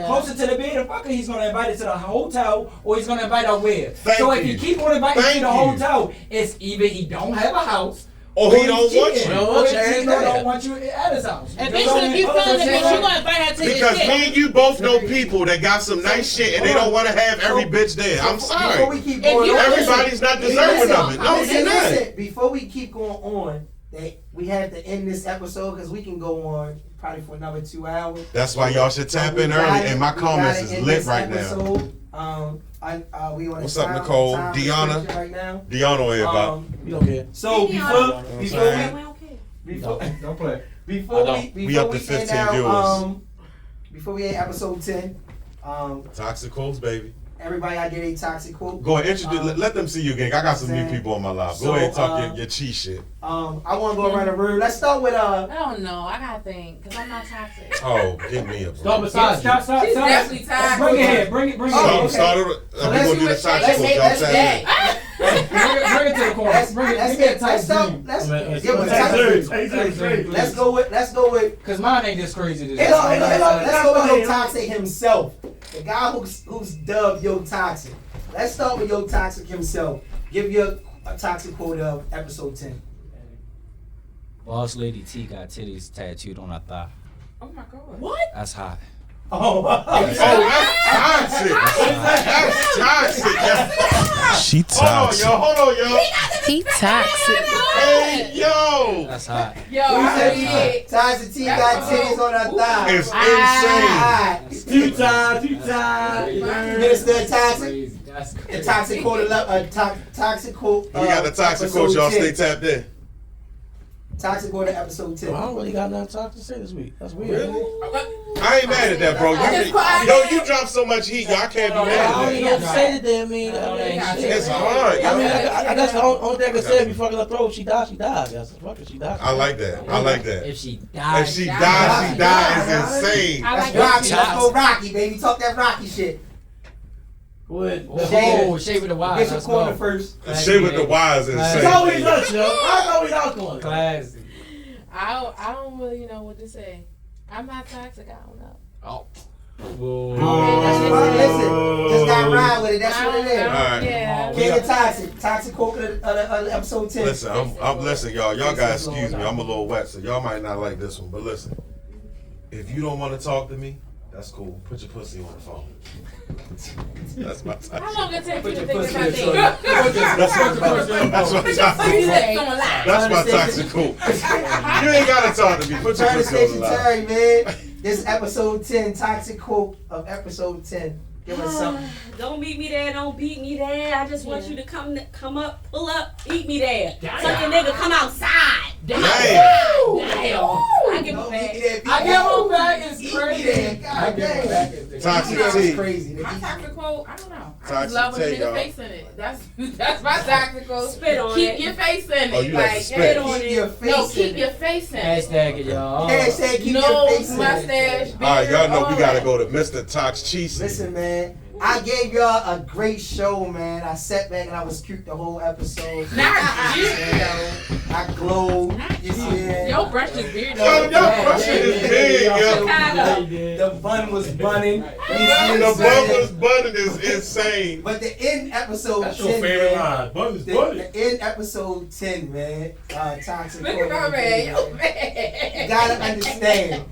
closer to the bed and fuck her, he's gonna invite her to the hotel or he's gonna invite her where. Thank So if you. you keep on inviting her to Thank the you. hotel, it's either he don't have a house. Or he don't he's want cheating, you. Or he Yeah. don't want you at his house. And basically, if you feeling that bitch, you gonna invite her to your Because shit. me and you both know people that got some nice shit and they don't want to have every bitch there. I'm Before we sorry. keep If going you- on, Everybody's not deserving of it. No, you're not. listen, before we keep going on, we have to end this episode because we can go on probably for another 2 hours. That's why y'all should tap in early. And my comments is lit right now. We on a What's up, time- Nicole? time Deanna? restriction right now. Deanna here, Bob. We don't care. So Deanna. before Don't play. We up to 15 viewers. Before we end episode 10, Toxic quotes, baby. everybody I get a toxic quote. Go ahead, introduce. Let them see you again. I got some new people on my live. Go So, ahead and talk your cheat shit. I want to go around the room. Let's start with I don't know. I gotta think, cause I'm not toxic. Oh, give me a Start break. beside you. Stop. She's definitely tired. Bring it here. Bring it. Oh, okay. Start it. We let's gonna do the let's toxic quotes. Y'all tap in. Bring it to the corner. Let's Bring it. let's Give me a get tight let's start. dream. Let's Let's give a take tight serious. dream. Take serious. Let's go with. Cause mine ain't this crazy. This Let's go with go Yo Toxic himself. The guy who's dubbed Yo Toxic. Let's start with Yo Toxic himself. Give your a toxic quote of episode 10. Boss Lady T got titties tattooed on her thigh. Oh my god. What? That's hot. Oh, Oh, that's toxic. That's toxic. Yeah. She toxic. Hold on, yo. He toxic. Hey, yo. That's hot. Yo, I heard it. Toxic T got titties on her thigh. It's insane. Alright. Two times. Minister Toxic. Crazy. That's The crazy. toxic quote. Toxic quote. We got the toxic episode quote. Y'all 10. stay tapped in. Toxic quote of episode 10. I don't really got nothing toxic to say this week. That's weird. I ain't mad at that, bro. You dropped so much heat, yo. I can't be I don't mad even at know that. what to say today. I mean, It's hard. I mean, Yo. I guess the only thing I can say is before I let throw, she died. That's fuck it, she died. I like that. I like that. If she dies, If she dies, she dies. Is insane. I That's like Rocky. that. Let's go Rocky, baby. Talk that Rocky shit. Good. Oh, shave with the wires. Get your Let's corner go. first. The shit with the wires is It's insane. always us, yo. I always out corner. Classy. I don't really know what to say. I'm not toxic. I don't know. Oh. Listen, just got ride with it. That's what it is. Alright. Yeah. King of Toxic. Toxic quote of episode 10. Listen, I'm listen, y'all. Y'all guys, excuse me. I'm a little wet, so y'all might not like this one. But listen, if you don't want to talk to me, that's cool. Put your pussy on the phone. That's my type. How long it take you to your think pussy about on things? That's my toxic cool. You ain't gotta talk to me. Put your Turn the pussy on the station line. Terry, man. This episode 10, toxic quote of episode 10. Give us something. Don't meet me there, don't beat me there. I just want you to come up, pull up, eat me there. Such a nigga, come outside. Damn. I give him back. I give him back. It's crazy. I give him back. Toxic That's T. crazy. My toxic quote, I don't know. I Toxic just love when a T, nigga y'all. face in it. That's my toxic quote. Spit on Keep it. your face in it. Oh, you like to spit. on Keep it. your face No, in keep it. your face in it. Hashtag it, y'all. Hashtag keep your No face in it. mustache. All right, y'all know we beard, gotta all go to Mr. Tox Cheese. Listen, man. I gave y'all a great show, man. I sat back and I was cute the whole episode. Not you. I glowed. You see it? Yo, brush his beard. Yo, yo, brush his beard, yo. The bun was bunning. You see The what I'm bun saying? was button is insane. But the end episode That's 10, your favorite man. line. Bun is The bunny. end episode 10, man. Toxic. Look at my man. Yo, man. You gotta understand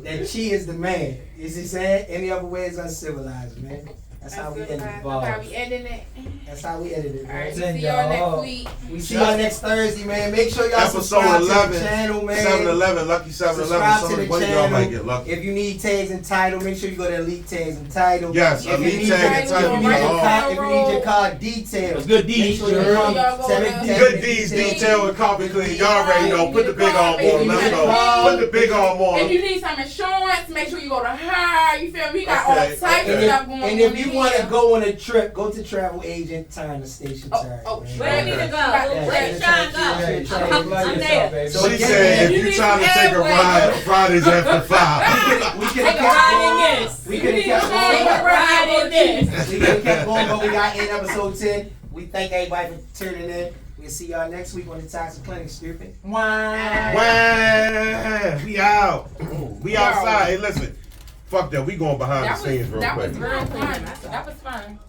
that she is the man. You see what I'm saying? Any other way is uncivilized, man. That's how we ended it. That's how we ending it. That's how we ended it, All right, man. see y'all next week. We see y'all next Thursday, man. Make sure y'all Episode subscribe 11. to the channel, man. 7-Eleven, lucky 7-Eleven. Subscribe to Some the of y'all might get channel. lucky. If you need tags and title, make sure you go to Elite Tags and Title. Yes, If you Elite need Tag your- and Title. If you need your Oh. car, if you need your car detailed, It's good deeds, make sure you sure. come Y'all go 710 Good D's detail with carpet clean. Y'all already know. Put the big arm on them. Let's go. Put the big arm on If you them. need some insurance, make sure you go to her. You feel me? We got Okay, all types of okay. stuff going on. And if you want to here. go on a trip, go to Travel Agent Time Station Time. Where you need to go? Yeah, Where you trying to go? I'm there. So She again, said, man, if you trying to take a ride, Fridays after 5. we could Take have a kept ride in going. this. We could have kept Take a going. ride in this. We could have kept going, but we got in episode 10. We thank everybody for tuning in. We'll see y'all next week on the Toxic Clinic, stupid. Wow. We out. We outside. Hey, listen. Fuck that. We going behind the scenes real That quick. was real fun. That was fun.